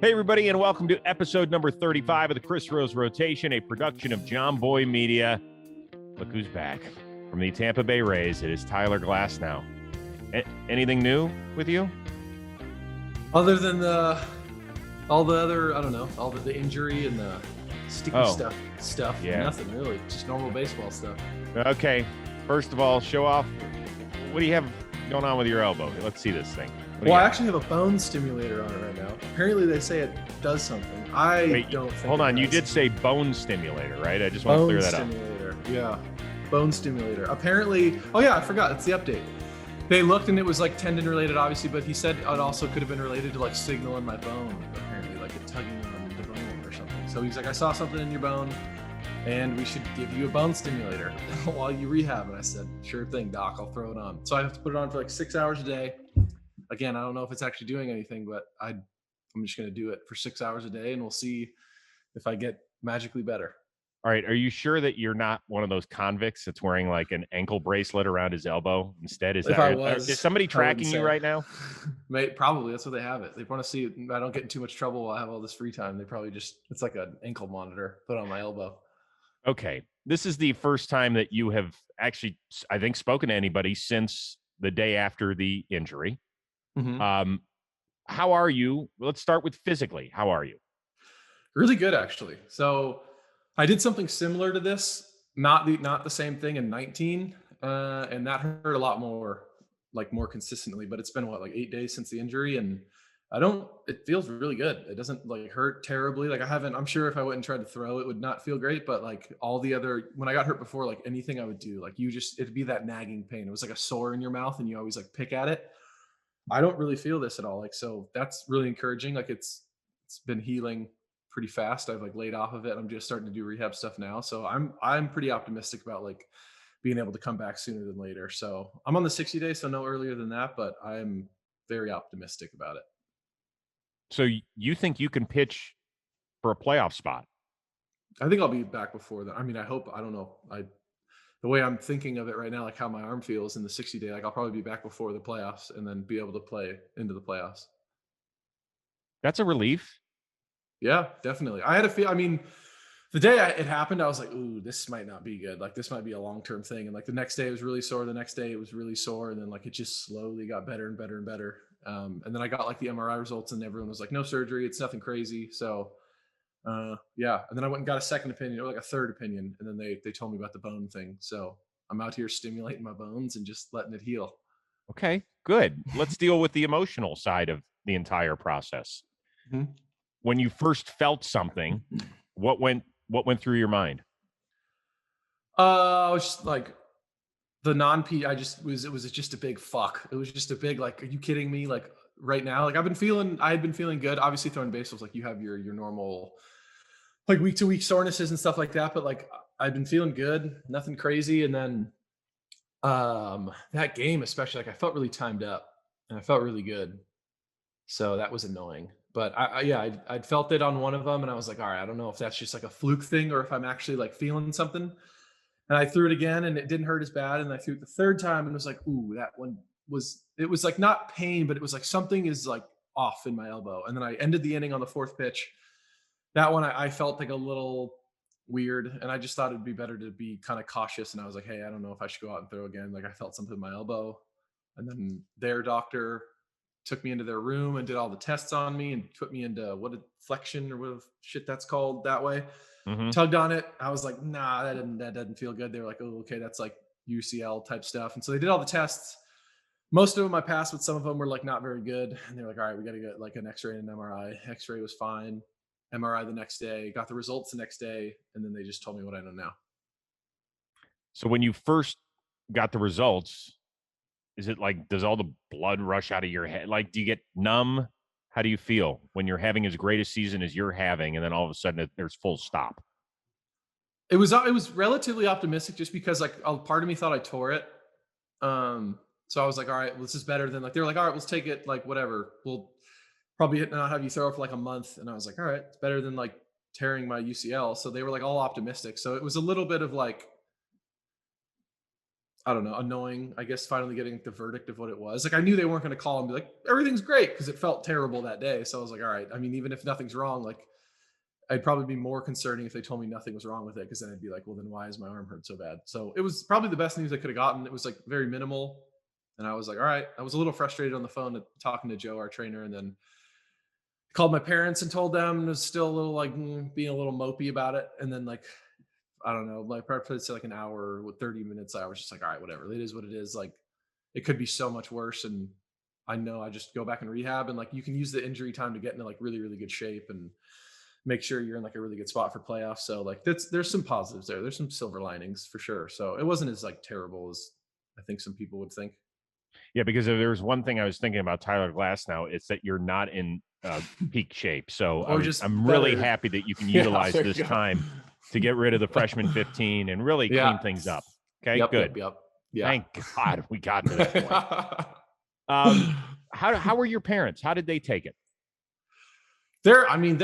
Hey, everybody, and welcome to episode number 35 of the Chris Rose Rotation, a production of JOMBOY Media. Look who's back. From the Tampa Bay Rays, it is Tyler Glasnow. Anything new with you? Other than all the other, I don't know, all the injury and the sticky stuff. Yeah. Nothing really, just normal baseball stuff. Okay, first of all, show off. What do you have going on with your elbow? Let's see this thing. Well, I actually have a bone stimulator on it right now. Apparently, they say it does something. I don't think. Hold on, you did say bone stimulator, right? I just want to clear that up. Bone stimulator, yeah. Bone stimulator. Apparently, oh yeah, I forgot. It's the update. They looked and it was like tendon related, obviously, but he said it also could have been related to like signal in my bone, apparently, like it tugging on the bone or something. So he's like, I saw something in your bone and we should give you a bone stimulator while you rehab. And I said, sure thing, doc, I'll throw it on. So I have to put it on for like 6 hours a day. Again, I don't know if it's actually doing anything, but I'm just going to do it for 6 hours a day and we'll see if I get magically better. All right. Are you sure that you're not one of those convicts that's wearing like an ankle bracelet around his elbow instead? Is somebody tracking you right now? Probably. That's what they have it. They want to see I don't get in too much trouble while I have all this free time. They probably it's like an ankle monitor put on my elbow. Okay. This is the first time that you have actually, I think, spoken to anybody since the day after the injury. Mm-hmm. How are you? Let's start with physically. How are you? Really good, actually. So I did something similar to this, not the same thing in 19, and that hurt a lot more, like more consistently. But it's been like 8 days since the injury, and it feels really good. It doesn't like hurt terribly. Like I'm sure if I went and tried to throw, it would not feel great. But like all the other, when I got hurt before, like anything I would do, like it'd be that nagging pain. It was like a sore in your mouth, and you always like pick at it. I don't really feel this at all. Like, so that's really encouraging. Like it's been healing pretty fast. I've like laid off of it. I'm just starting to do rehab stuff now. So I'm pretty optimistic about like being able to come back sooner than later. So I'm on the 60 days, so no earlier than that, but I'm very optimistic about it. So you think you can pitch for a playoff spot? I think I'll be back before that. I mean, I hope. I don't know. The way I'm thinking of it right now, like how my arm feels in the 60 day, like I'll probably be back before the playoffs and then be able to play into the playoffs. That's a relief. Yeah, definitely. I had a feel. I mean, the day it happened, I was like, ooh, this might not be good. Like this might be a long-term thing. And like the next day it was really sore. The next day it was really sore. And then like it just slowly got better and better and better. And then I got like the MRI results and everyone was like, no surgery. It's nothing crazy. So yeah. And then I went and got a second opinion or like a third opinion. And then they told me about the bone thing. So I'm out here stimulating my bones and just letting it heal. Okay, good. Let's deal with the emotional side of the entire process. Mm-hmm. When you first felt something, what went through your mind? I was just like the non-P. It was just a big fuck. It was just a big, like, are you kidding me? Like right now, like I had been feeling good. Obviously throwing baseballs, like you have your normal, like week to week sorenesses and stuff like that. But like I've been feeling good, nothing crazy. And then that game, especially, like I felt really timed up and I felt really good. So that was annoying. But I'd felt it on one of them and I was like, all right, I don't know if that's just like a fluke thing or if I'm actually like feeling something. And I threw it again and it didn't hurt as bad. And I threw it the third time and was like, ooh, that one it was like not pain, but it was like something is like off in my elbow. And then I ended the inning on the fourth pitch. That one I felt like a little weird and I just thought it'd be better to be kind of cautious. And I was like, hey, I don't know if I should go out and throw again. Like I felt something in my elbow. And then their doctor took me into their room and did all the tests on me and put me into flexion or what shit that's called that way. Mm-hmm. Tugged on it. I was like, nah, that doesn't feel good. They were like, oh, okay, that's like UCL type stuff. And so they did all the tests. Most of them I passed, but some of them were like not very good. And they're like, all right, we got to get like an X-ray and an MRI. X-ray was fine. MRI the next day, got the results the next day. And then they just told me what I know now. So when you first got the results, is it like, does all the blood rush out of your head? Like, do you get numb? How do you feel when you're having as great a season as you're having, and then all of a sudden there's full stop? It was relatively optimistic just because like a part of me thought I tore it. So I was like, all right, well, this is better than like, they were like, all right, let's take it, like whatever. We'll probably not have you throw it for like a month. And I was like, all right, it's better than like tearing my UCL. So they were like all optimistic. So it was a little bit of like, I don't know, annoying, I guess, finally getting the verdict of what it was. Like, I knew they weren't going to call and be like, everything's great, because it felt terrible that day. So I was like, all right. I mean, even if nothing's wrong, like, I'd probably be more concerning if they told me nothing was wrong with it, because then I'd be like, well, then why is my arm hurt so bad? So it was probably the best news I could have gotten. It was like very minimal. And I was like, all right. I was a little frustrated on the phone talking to Joe, our trainer, and then called my parents and told them. Was still a little like being a little mopey about it. And then like, I don't know, like probably said like an hour with 30 minutes. I was just like, all right, whatever. It is what it is. Like, it could be so much worse. And I know I just go back and rehab, and like you can use the injury time to get into like really, really good shape and make sure you're in like a really good spot for playoffs. So like there's some positives there. There's some silver linings for sure. So it wasn't as like terrible as I think some people would think. Yeah, because if there was one thing I was thinking about Tyler Glasnow, it's that you're not in peak shape. So Or just I'm really better. happy that you can Yeah, utilize there this you go. time to get rid of the freshman 15 and really Yeah. clean things up. Okay, Yep, yep, good. yep. Yeah. Thank God we got to that point. Um, how were your parents? How did they take it? I mean,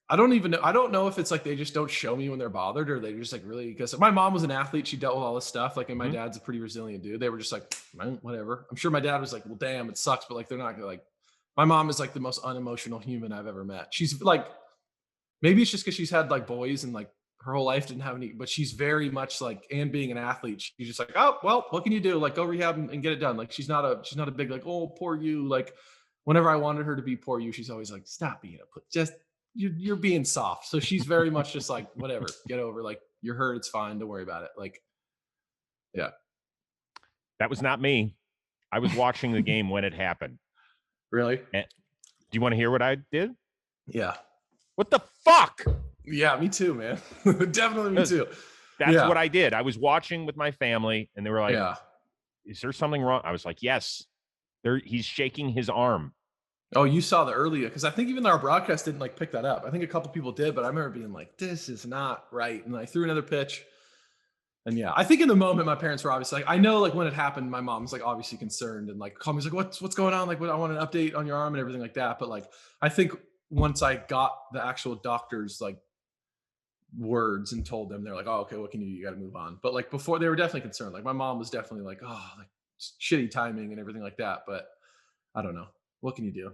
I don't even know. I don't know if it's like they just don't show me when they're bothered, or they just like really, because my mom was an athlete. She dealt with all this stuff. Like, and my Mhm. dad's a pretty resilient dude. They were just like, whatever. I'm sure my dad was like, well, damn, it sucks, but like they're not gonna like. My mom is like the most unemotional human I've ever met. She's like, maybe it's just because she's had like boys and like her whole life didn't have any, but she's very much like, and being an athlete, she's just like, oh well, what can you do? Like, go rehab and get it done. Like, she's not a big like, oh poor you. Like, whenever I wanted her to be poor you, she's always like, stop being a put, just you're being soft. So she's very much just like, whatever, get over. Like, you're hurt, it's fine, don't worry about it. Like, yeah, That was not me. I was watching the game when it happened. really, Do you want to hear what I did? yeah, What the fuck? yeah, me too, man. Definitely me too. That's Yeah, what I did. I was watching with my family, and they were like, yeah. "Is there something wrong?" I was like, "Yes." He's shaking his arm. Oh, you saw the earlier, because I think even our broadcast didn't like pick that up. I think a couple people did, but I remember being like, "This is not right." And I threw another pitch, and yeah, I think in the moment my parents were obviously like, I know like when it happened, my mom's like obviously concerned and like called me, like, "What's going on? Like, what, I want an update on your arm and everything like that." But like, I think once I got the actual doctor's like words and told them, they're like, "Oh, okay, what can you do? You got to move on." But like before, they were definitely concerned. Like, my mom was definitely like, "Oh, like shitty timing and everything like that." But I don't know. What can you do?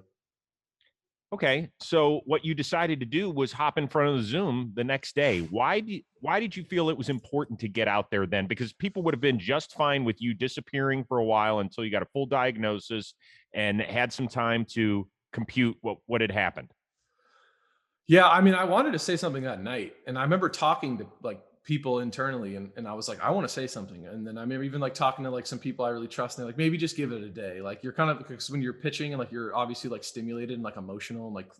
Okay, so what you decided to do was hop in front of the Zoom the next day. Why did you feel it was important to get out there then? Because people would have been just fine with you disappearing for a while until you got a full diagnosis and had some time to compute what had happened. Yeah, I mean, I wanted to say something that night, and I remember talking to like people internally, and I was like, I want to say something, and then I remember even like talking to like some people I really trust, and they're like, maybe just give it a day. Like, you're kind of, because when you're pitching and like you're obviously like stimulated and like emotional and like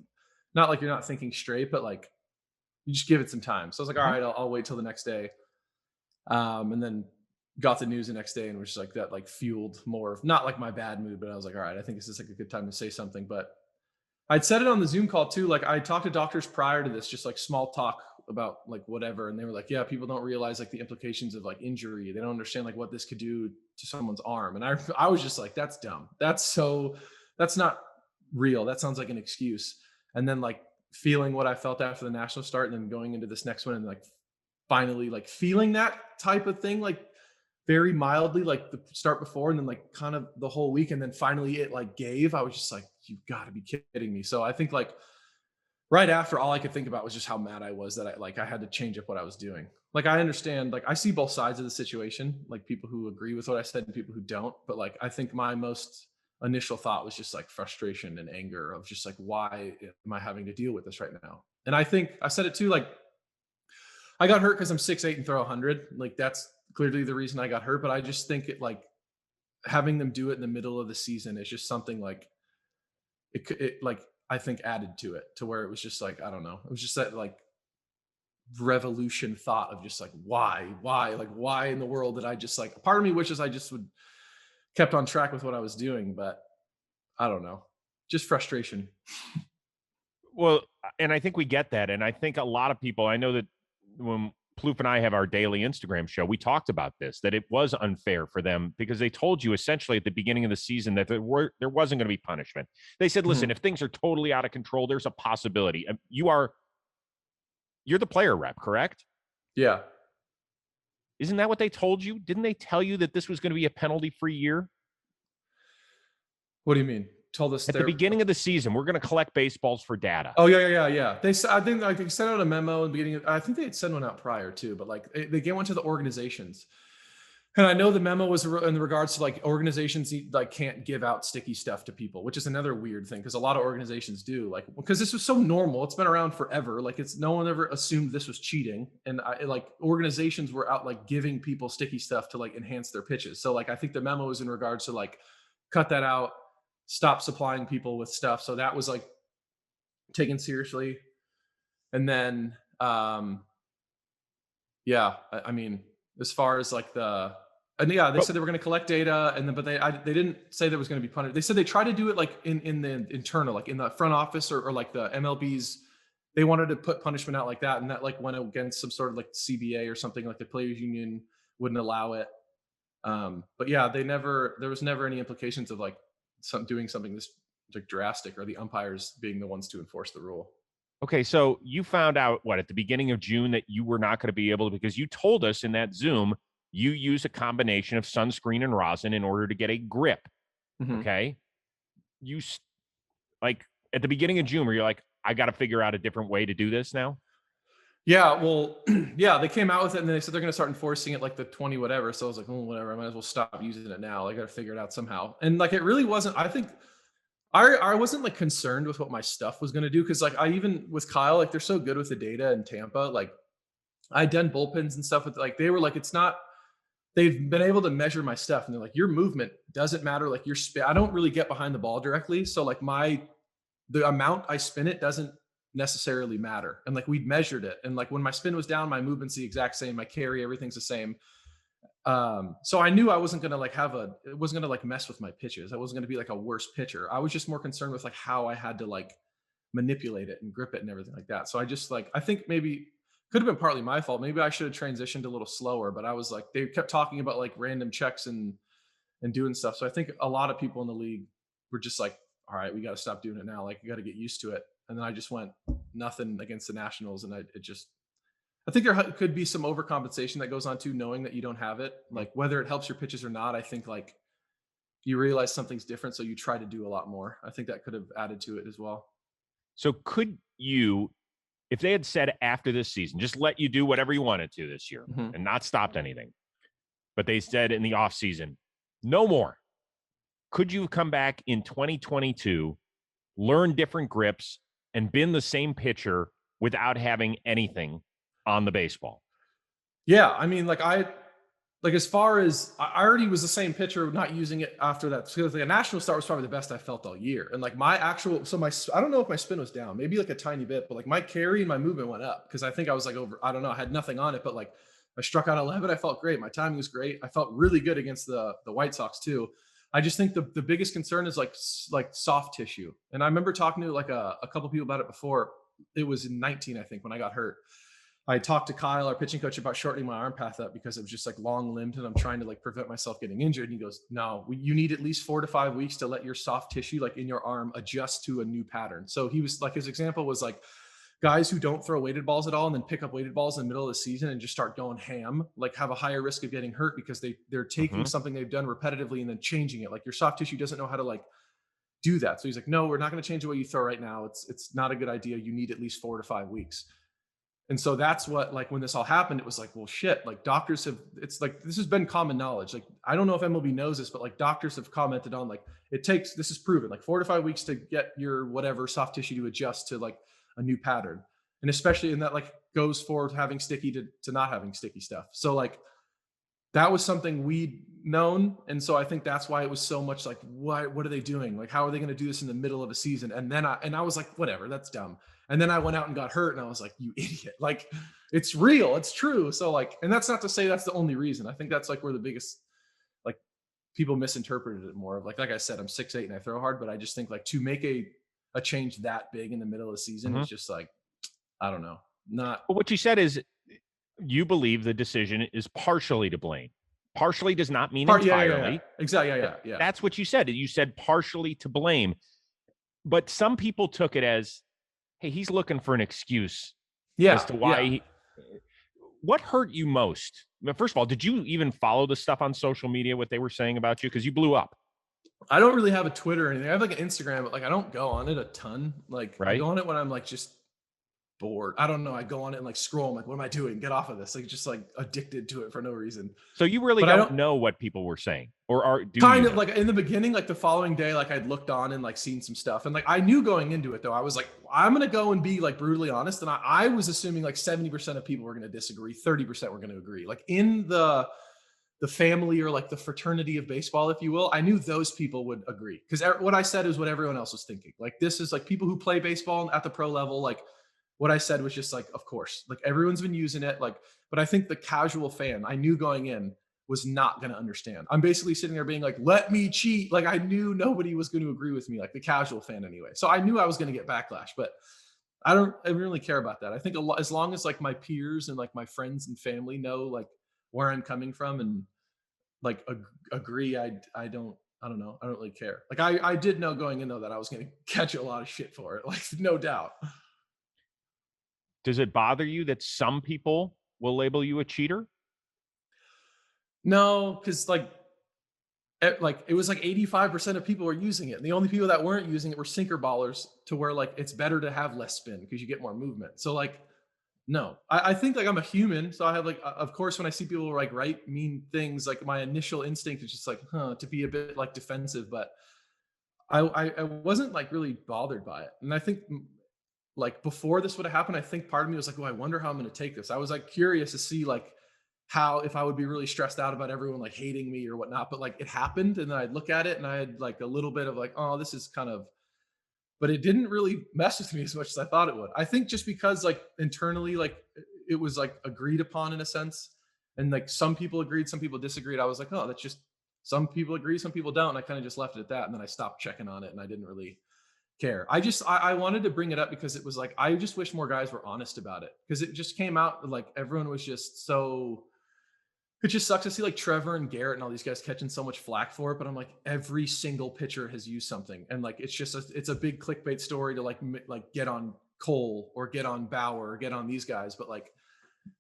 not like you're not thinking straight, but like you just give it some time. So I was like, all Mhm. right, I'll wait till the next day, and then got the news the next day, and was like that like fueled more of not like my bad mood, but I was like, all right, I think this is like a good time to say something, but I'd said it on the Zoom call too. Like, I talked to doctors prior to this, just like small talk about like whatever. And they were like, yeah, people don't realize like the implications of like injury. They don't understand like what this could do to someone's arm. And I was just like, that's dumb. That's not real. That sounds like an excuse. And then like feeling what I felt after the national start, and then going into this next one and like finally like feeling that type of thing, like very mildly, like the start before, and then like kind of the whole week, and then finally it like gave. I was just like, you've got to be kidding me. So I think like right after, all I could think about was just how mad I was that I had to change up what I was doing. Like, I understand, like I see both sides of the situation, like people who agree with what I said and people who don't. But like, I think my most initial thought was just like frustration and anger of just like, why am I having to deal with this right now? And I think I said it too, like I got hurt because I'm 6'8" and throw 100. Like, that's clearly the reason I got hurt. But I just think it like having them do it in the middle of the season is just something like it like I think added to it, to where it was just like, I don't know. It was just that like revolution thought of just like, why in the world did I just like, a part of me wishes I just would kept on track with what I was doing, but I don't know. Just frustration. Well, and I think we get that. And I think a lot of people, I know that when Plouffe and I have our daily Instagram show, we talked about this, that it was unfair for them because they told you essentially at the beginning of the season that there wasn't going to be punishment. They said, listen, Mhm. if things are totally out of control, there's a possibility. You're the player rep, correct? Yeah. Isn't that what they told you? Didn't they tell you that this was going to be a penalty-free year? What do you mean? Told us At the they're beginning of the season, we're going to collect baseballs for data. Oh yeah. I think like they sent out a memo in the beginning. I think they had sent one out prior too, but like they gave one to the organizations. And I know the memo was in regards to like organizations like can't give out sticky stuff to people, which is another weird thing because a lot of organizations do, like, because this was so normal. It's been around forever. Like, it's no one ever assumed this was cheating, and like organizations were out like giving people sticky stuff to like enhance their pitches. So like I think the memo was in regards to like cut that out, stop supplying people with stuff. So that was like taken seriously. And then yeah, I mean, as far as like and yeah, they But said they were going to collect data, and then but they didn't say there was going to be punished. They said they tried to do it like in the internal, like in the front office or like the MLB's. They wanted to put punishment out like that, and that like went against some sort of like CBA or something. Like the players union wouldn't allow it. But yeah, there was never any implications of like doing something this like drastic, or the umpires being the ones to enforce the rule. okay, so you found out what at the beginning of June that you were not going to be able to, because you told us in that Zoom you use a combination of sunscreen and rosin in order to get a grip. Mhm. Okay, like at the beginning of June, where you're like, I got to figure out a different way to do this now. Yeah, well, yeah, they came out with it and then they said they're going to start enforcing it like the 20 whatever. So I was like, oh, whatever. I might as well stop using it now. I got to figure it out somehow. And like, it really wasn't, I think I wasn't like concerned with what my stuff was going to do. Cause like I even with Kyle, like they're so good with the data in Tampa. Like I'd done bullpens and stuff with like, they were like, it's not, they've been able to measure my stuff. And they're like, your movement doesn't matter. Like your spin, I don't really get behind the ball directly. So like the amount I spin it doesn't necessarily matter. And like we'd measured it. And like when my spin was down, my movement's the exact same. My carry, everything's the same. So I knew I wasn't gonna like it wasn't gonna like mess with my pitches. I wasn't gonna be like a worse pitcher. I was just more concerned with like how I had to like manipulate it and grip it and everything like that. So I just like I think maybe could have been partly my fault. Maybe I should have transitioned a little slower, but I was like they kept talking about like random checks and doing stuff. So I think a lot of people in the league were just like, all right, we got to stop doing it now. Like, you got to get used to it. And then I just went nothing against the Nationals. And I think there could be some overcompensation that goes on too, knowing that you don't have it. Like, whether it helps your pitches or not, I think like you realize something's different. So you try to do a lot more. I think that could have added to it as well. So could you, if they had said after this season, just let you do whatever you wanted to this year Mm-hmm. and not stopped anything, but they said in the off season, no more. Could you have come back in 2022, learn different grips, and been the same pitcher without having anything on the baseball? Yeah. I mean, like as far as I already was the same pitcher, not using it after that. Because the national start was probably the best I felt all year. And like my actual, so my, I don't know if my spin was down, maybe like a tiny bit, but like my carry and my movement went up because I think I was like over, I don't know, I had nothing on it, but like I struck out 11. I felt great. My timing was great. I felt really good against the White Sox too. I just think the biggest concern is like soft tissue. And I remember talking to like a couple people about it before. It was in 19, I think, when I got hurt. I talked to Kyle, our pitching coach, about shortening my arm path up because it was just like long limbed and I'm trying to like prevent myself getting injured. And he goes, no, you need at least 4 to 5 weeks to let your soft tissue like in your arm adjust to a new pattern. So he was like, his example was like guys who don't throw weighted balls at all and then pick up weighted balls in the middle of the season and just start going ham, like have a higher risk of getting hurt because they're taking something they've done repetitively and then changing it. Like your soft tissue doesn't know how to like do that. So he's like, no, we're not going to change the way you throw right now. It's not a good idea. You need at least 4 to 5 weeks. And so that's what, like, when this all happened, it was like, well, shit, like doctors have, it's like, this has been common knowledge. Like, I don't know if MLB knows this, but like doctors have commented on, like, this is proven, like 4 to 5 weeks to get your whatever soft tissue to adjust to like a new pattern. And especially in that, like, goes for having sticky to not having sticky stuff. So like, that was something we'd known. And so I think that's why it was so much like, what are they doing? Like, how are they going to do this in the middle of a season? And then I was like, whatever, that's dumb. And then I went out and got hurt and I was like, you idiot. Like, it's real. It's true. So like, and that's not to say that's the only reason. I think that's like where the biggest, like, people misinterpreted it more of like I said, I'm 6'8" and I throw hard, but I just think like to make a change that big in the middle of the season is just like, I don't know. Not. But what you said is you believe the decision is partially to blame. Partially does not mean entirely. Yeah. Exactly. Yeah. That's what you said. You said partially to blame. But some people took it as, hey, he's looking for an excuse as to why. What hurt you most Now, first of all, did you even follow the stuff on social media, what they were saying about you? Because you blew up, I don't really have a Twitter or anything. I have like an Instagram, but like I don't go on it a ton. Like I right? go on it when I'm like just bored. I don't know. I go on it and like scroll. I'm like, what am I doing? Get off of this. Like just like addicted to it for no reason. So you really But I don't don't know what people were saying, or do you kind of know? like in the beginning, like the following day, like I'd looked on and like seen some stuff. And like I knew going into it though, I was like, I'm gonna go and be like brutally honest. And I was assuming like 70% of people were gonna disagree, 30% were gonna agree. Like in the family or like the fraternity of baseball, if you will, I knew those people would agree because what I said is what everyone else was thinking. Like this is like people who play baseball at the pro level. Like what I said was just like, of course, like everyone's been using it. Like, but I think the casual fan, I knew going in was not going to understand. I'm basically sitting there being like, let me cheat. Like I knew nobody was going to agree with me, like the casual fan anyway. So I knew I was going to get backlash, but I don't really care about that. I think as long as like my peers and like my friends and family know like where I'm coming from and like agree. I don't know. I don't really care. Like I did know going in though that I was going to catch a lot of shit for it. Like no doubt. Does it bother you that some people will label you a cheater? No, because like it was like 85% of people were using it. And the only people that weren't using it were sinker ballers to where like it's better to have less spin because you get more movement. So like no, I think like I'm a human. So I have like of course when I see people like write mean things, like my initial instinct is just like, to be a bit like defensive, but I wasn't like really bothered by it. And I think like before this would have happened, I think part of me was like, oh, I wonder how I'm going to take this. I was like curious to see like how if I would be really stressed out about everyone like hating me or whatnot. But like it happened, and then I'd look at it and I had like a little bit of like, oh, this is kind of. But it didn't really mess with me as much as I thought it would. I think just because like internally, like it was like agreed upon in a sense, and like some people agreed, some people disagreed. I was like, oh, that's just some people agree, some people don't. And I kind of just left it at that, and then I stopped checking on it, and I didn't really care. I wanted to bring it up because it was like I just wish more guys were honest about it because it just came out like everyone was just so. It just sucks to see like Trevor and Garrett and all these guys catching so much flack for it, but I'm like every single pitcher has used something, and like it's a big clickbait story to like get on Cole or get on Bauer or get on these guys, but like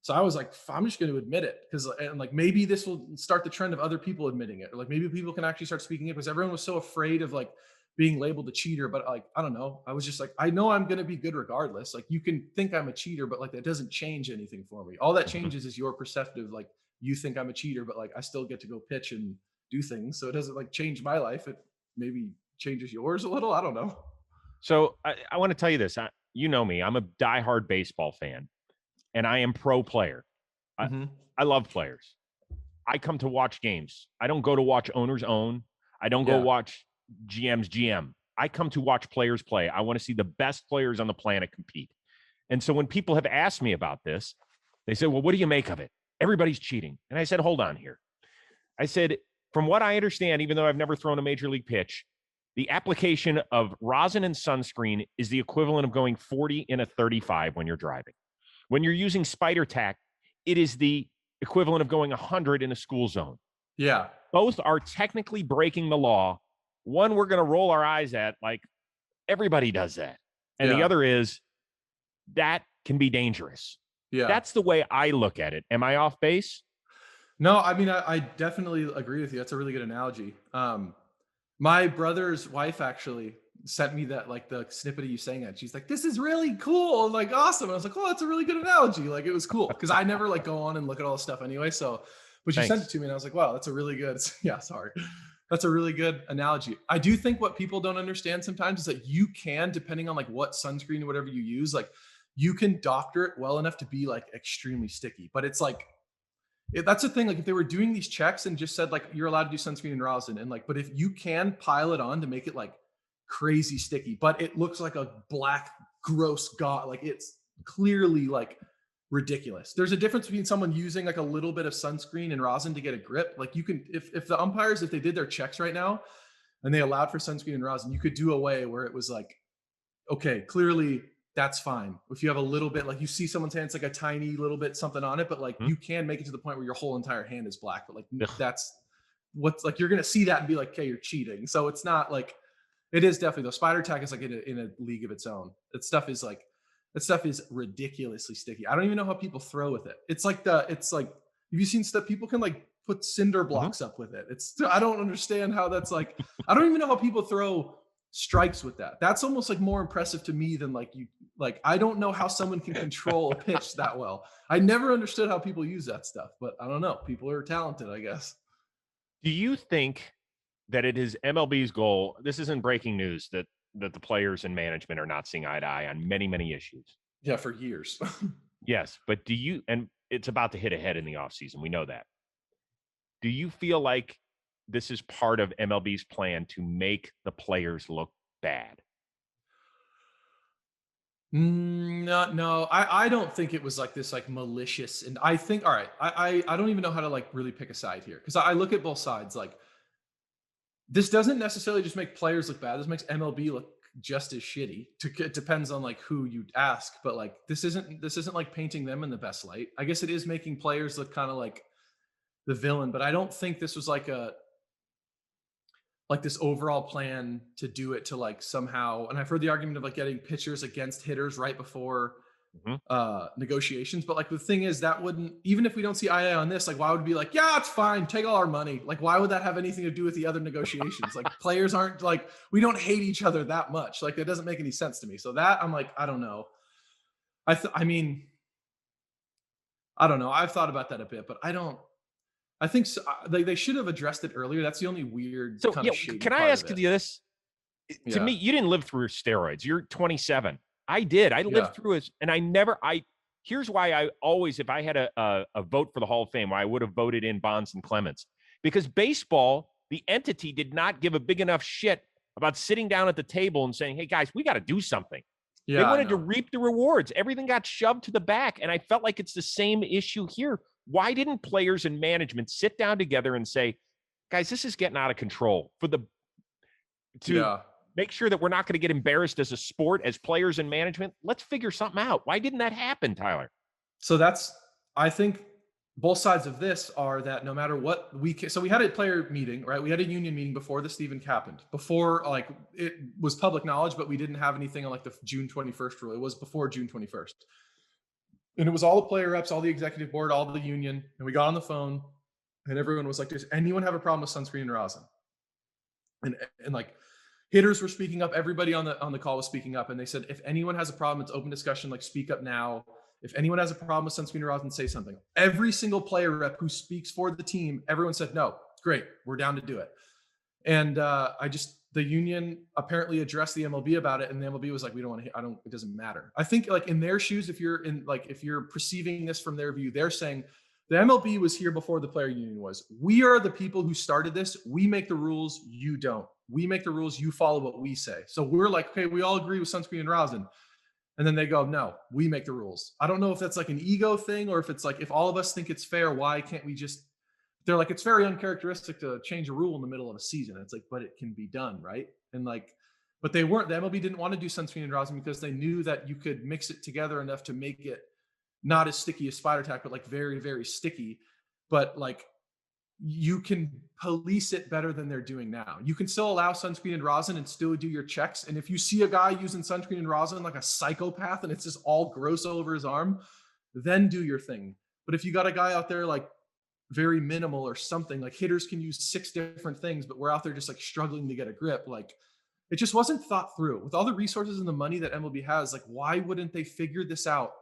so I was like, I'm just going to admit it because, and like maybe this will start the trend of other people admitting it, or like maybe people can actually start speaking it because everyone was so afraid of like being labeled a cheater. But like, I don't know. I was just like, I know I'm going to be good regardless. Like, you can think I'm a cheater, but like that doesn't change anything for me. All that Mhm. changes is your perceptive. Like, you think I'm a cheater, but like I still get to go pitch and do things. So it doesn't like change my life. It maybe changes yours a little. I don't know. So I want to tell you this. You know me. I'm a diehard baseball fan, and I am pro player. I, Mm-hmm. I love players. I come to watch games. I don't go to watch owners own. I don't go Yeah. watch GM's GM. I come to watch players play. I want to see the best players on the planet compete. And so when people have asked me about this, they said, well, what do you make of it? Everybody's cheating. And I said, hold on here. I said, from what I understand, even though I've never thrown a major league pitch, the application of rosin and sunscreen is the equivalent of going 40 in a 35 when you're driving. When you're using spider tack, it is the equivalent of going 100 in a school zone. Yeah. Both are technically breaking the law. One we're going to roll our eyes at, like everybody does that. And the Yeah. other is that can be dangerous. Yeah. That's the way I look at it. Am I off base? No, I mean, I definitely agree with you. That's a really good analogy. My brother's wife actually sent me that like the snippet of you saying that. She's like, "This is really cool, and, like awesome." And I was like, "Oh, that's a really good analogy." Like it was cool because I never like go on and look at all this stuff anyway. So, but she sent it Thanks. to me, and I was like, "Wow, that's a really good." Yeah, sorry, that's a really good analogy. I do think what people don't understand sometimes is that you can, depending on like what sunscreen or whatever you use, like you can doctor it well enough to be like extremely sticky. But it's like that's the thing. Like, if they were doing these checks and just said like you're allowed to do sunscreen and rosin, and like, but if you can pile it on to make it like crazy sticky, but it looks like a black, gross god, like it's clearly like ridiculous. There's a difference between someone using like a little bit of sunscreen and rosin to get a grip. Like you can, if the umpires, if they did their checks right now and they allowed for sunscreen and rosin, you could do a way where it was like okay, clearly that's fine. If you have a little bit, like you see someone's hand, it's like a tiny little bit something on it, but like Hmm? you can make it to the point where your whole entire hand is black. But like Ugh. that's what's like you're gonna see that and be like, okay, you're cheating. So it's not like it is definitely though. Spider tack is like in a league of its own. That stuff is ridiculously sticky. I don't even know how people throw with it. It's like Have you seen stuff? People can like put cinder Mhm. blocks up with it. I don't understand how that's like, I don't even know how people throw strikes with that. That's almost like more impressive to me than like like, I don't know how someone can control a pitch that well. I never understood how people use that stuff, but I don't know. People are talented, I guess. Do you think that it is MLB's goal? This isn't breaking news that the players and management are not seeing eye to eye on many, many issues. Yeah, for years. Yes, but do you, and it's about to hit ahead in the offseason. We know that. Do you feel like this is part of MLB's plan to make the players look bad? No, no, I don't think it was like this like malicious. And I think, all right, I don't even know how to like really pick a side here because I look at both sides. Like this doesn't necessarily just make players look bad. This makes MLB look just as shitty. It depends on like who you ask, but like this isn't like painting them in the best light. I guess it is making players look kind of like the villain, but I don't think this was like this overall plan to do it to like somehow. And I've heard the argument of like getting pitchers against hitters right before Mhm. negotiations. But like the thing is, that wouldn't, even if we don't see eye to eye on this, like why would it be like, yeah, it's fine, take all our money? Like, why would that have anything to do with the other negotiations? Like players aren't like, we don't hate each other that much. Like, it doesn't make any sense to me. So that I'm like, I don't know. I mean, I don't know. I've thought about that a bit, but I don't. I think so, they should have addressed it earlier. That's the only weird So, kind yeah, of shady can I part of ask you it. this? To me, Yeah, you didn't live through steroids. You're 27. I did. I lived yeah, through it, and here's why I always, if I had a vote for the Hall of Fame, I would have voted in Bonds and Clemens because baseball, the entity, did not give a big enough shit about sitting down at the table and saying, "Hey guys, we got to do something." They yeah. I wanted to know. reap the rewards. Everything got shoved to the back, and I felt like it's the same issue here. Why didn't players and management sit down together and say, "Guys, this is getting out of control," to Yeah. make sure that we're not going to get embarrassed as a sport, as players and management? Let's figure something out. Why didn't that happen, Tyler? So that's, I think both sides of this are that no matter what so we had a player meeting, right? We had a union meeting before this even happened, before like it was public knowledge, but we didn't have anything on like the June 21st rule. It was before June 21st. And it was all the player reps, all the executive board, all the union. And we got on the phone and everyone was like, does anyone have a problem with sunscreen and rosin? And like hitters were speaking up, everybody on the call was speaking up, and they said if anyone has a problem, it's open discussion, like speak up now. If anyone has a problem with sunscreen or rosin, say something. Every single player rep who speaks for the team, everyone said no, great, we're down to do it. And the union apparently addressed the MLB about it, and the MLB was like, we don't want to, I don't, it doesn't matter. I think like in their shoes, if you're perceiving this from their view, they're saying the MLB was here before the player union was. We are the people who started this. We make the rules, you don't. We make the rules, you follow what we say. So we're like, okay, we all agree with sunscreen and rosin. And then they go, no, we make the rules. I don't know if that's like an ego thing or if it's like, if all of us think it's fair, why can't we just, they're like, it's very uncharacteristic to change a rule in the middle of a season. It's like, but it can be done, right? And like, but they weren't, the MLB didn't want to do sunscreen and rosin because they knew that you could mix it together enough to make it not as sticky as spider tack, but like very, very sticky. But like you can police it better than they're doing now. You can still allow sunscreen and rosin and still do your checks. And if you see a guy using sunscreen and rosin like a psychopath and it's just all gross all over his arm, then do your thing. But if you got a guy out there like very minimal or something, like hitters can use 6 different things, but we're out there just like struggling to get a grip. Like it just wasn't thought through with all the resources and the money that MLB has. Like, why wouldn't they figure this out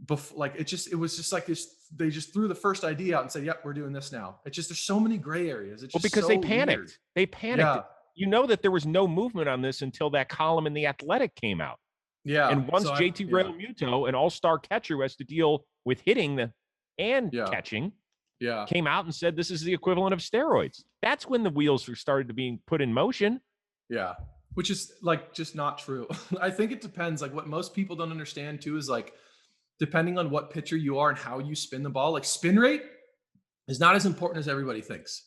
before? Like it was just like this, they just threw the first idea out and said, yep, we're doing this now. It's just, there's so many gray areas. It's Well, just because they so weird. panicked. They panicked. Yeah. You know that there was no movement on this until that column in The Athletic came out. Yeah. And once JT Yeah. Realmuto, an all-star catcher who has to deal with hitting and Yeah. catching, Yeah. came out and said this is the equivalent of steroids. That's when the wheels were started to being put in motion. Yeah. Which is like just not true. I think it depends. Like what most people don't understand too is like, depending on what pitcher you are and how you spin the ball, like spin rate is not as important as everybody thinks.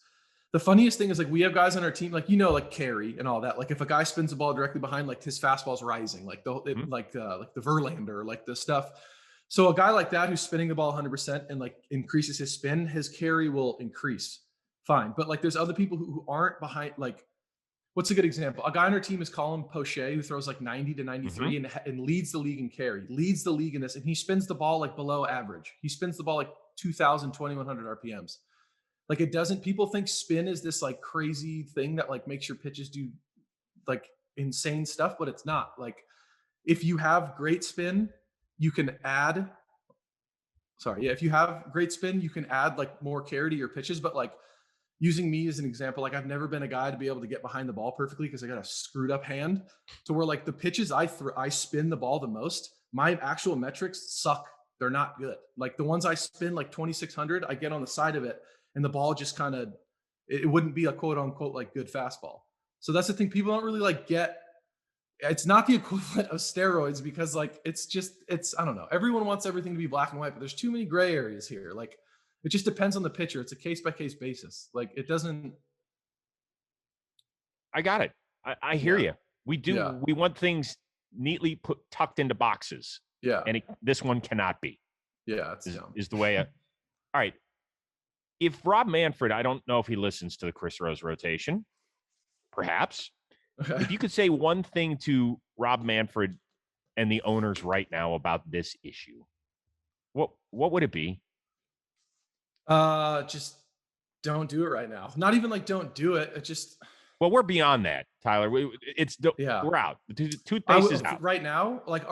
The funniest thing is like we have guys on our team, like like Carey and all that. Like if a guy spins the ball directly behind, like his fastball's rising, like Mhm. like the Verlander, like the stuff. So a guy like that who's spinning the ball 100% and like increases his spin, his carry will increase. Fine, but like there's other people who aren't behind, like What's a good example? A guy on our team is Colin Poche, who throws like 90 to Mm-hmm. 93 and leads the league in carry, leads the league in this, and he spins the ball like below average. He spins the ball like 2,000, 2,100 RPMs. Like it doesn't, people think spin is this like crazy thing that like makes your pitches do like insane stuff, but it's not. Like if you have great spin, you can add, sorry, yeah, if you have great spin, you can add like more carry to your pitches, but like using me as an example, like I've never been a guy to be able to get behind the ball perfectly because I got a screwed up hand to where like the pitches I spin the ball the most, my actual metrics suck. They're not good. Like the ones I spin like 2,600, I get on the side of it and the ball just kind of, it wouldn't be a quote unquote like good fastball. So that's the thing. People don't really like get, it's not the equivalent of steroids because like it's just it's I don't know. Everyone wants everything to be black and white, but there's too many gray areas here. Like it just depends on the pitcher. It's a case by case basis. Like it doesn't. I got it. I hear Yeah, you. We yeah, do. We want things neatly tucked into boxes, yeah, and this one cannot be. yeah. It's dumb. Is the way. All right. If Rob Manfred, I don't know if he listens to the Chris Rose rotation. Perhaps. Okay. If you could say one thing to Rob Manfred and the owners right now about this issue, what would it be? Just don't do it right now. Not even like don't do it. It just Well, we're beyond that, Tyler. yeah. We're out. The I toothpaste is would out. right now, like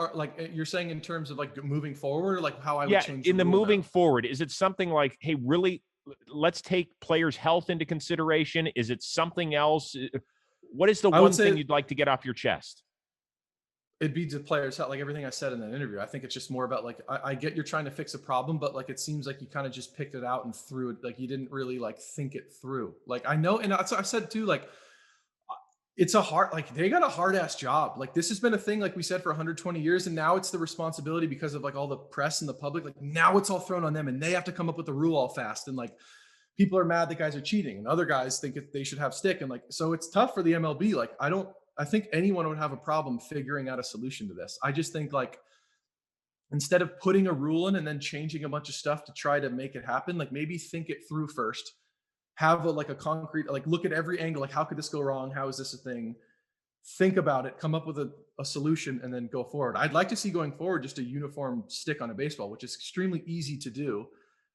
you're saying in terms of like moving forward, or like how I would Yeah, change the in the rule moving now. forward, is it something like, hey, really, let's take players' health into consideration? Is it something else? What is the I would one thing say you'd like to get off your chest? it'd be the players, like everything I said in that interview. I think it's just more about like I get you're trying to fix a problem, but like it seems like you kind of just picked it out and threw it. Like you didn't really like think it through. Like I know, and that's what I said too. Like it's a hard, like they got a hard ass job. Like this has been a thing, like we said, for 120 years, and now it's the responsibility because of like all the press and the public. Like now it's all thrown on them, and they have to come up with the rule all fast. And like people are mad that guys are cheating, and other guys think they should have stick. And like so, it's tough for the MLB. Like I don't. I think anyone would have a problem figuring out a solution to this. I just think like instead of putting a rule in and then changing a bunch of stuff to try to make it happen, like maybe think it through first, have like a concrete, like look at every angle, like how could this go wrong, how is this a thing, think about it, come up with a solution, and then go forward. I'd like to see going forward just a uniform stick on a baseball, which is extremely easy to do.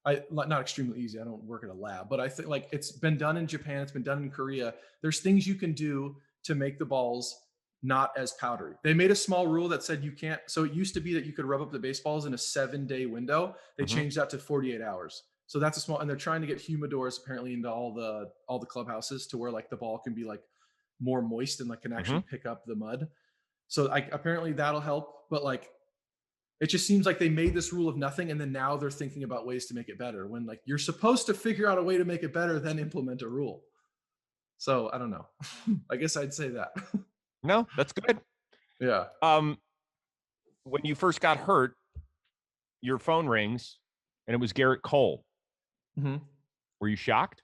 I not extremely easy, I don't work at a lab, but I think like it's been done in Japan, it's been done in Korea. There's things you can do to make the balls not as powdery. They made a small rule that said you can't. So it used to be that you could rub up the baseballs in a 7-day window. They Mm-hmm. changed that to 48 hours. So that's a small, and they're trying to get humidors apparently into all the clubhouses to where like the ball can be like more moist and like can Mm-hmm. actually pick up the mud. So like apparently that'll help. But like it just seems like they made this rule of nothing, and then now they're thinking about ways to make it better. When like you're supposed to figure out a way to make it better, then implement a rule. So I don't know. I guess I'd say that. No, that's good. Yeah. When you first got hurt, your phone rings, and it was Garrett Cole. Mm-hmm. Were you shocked?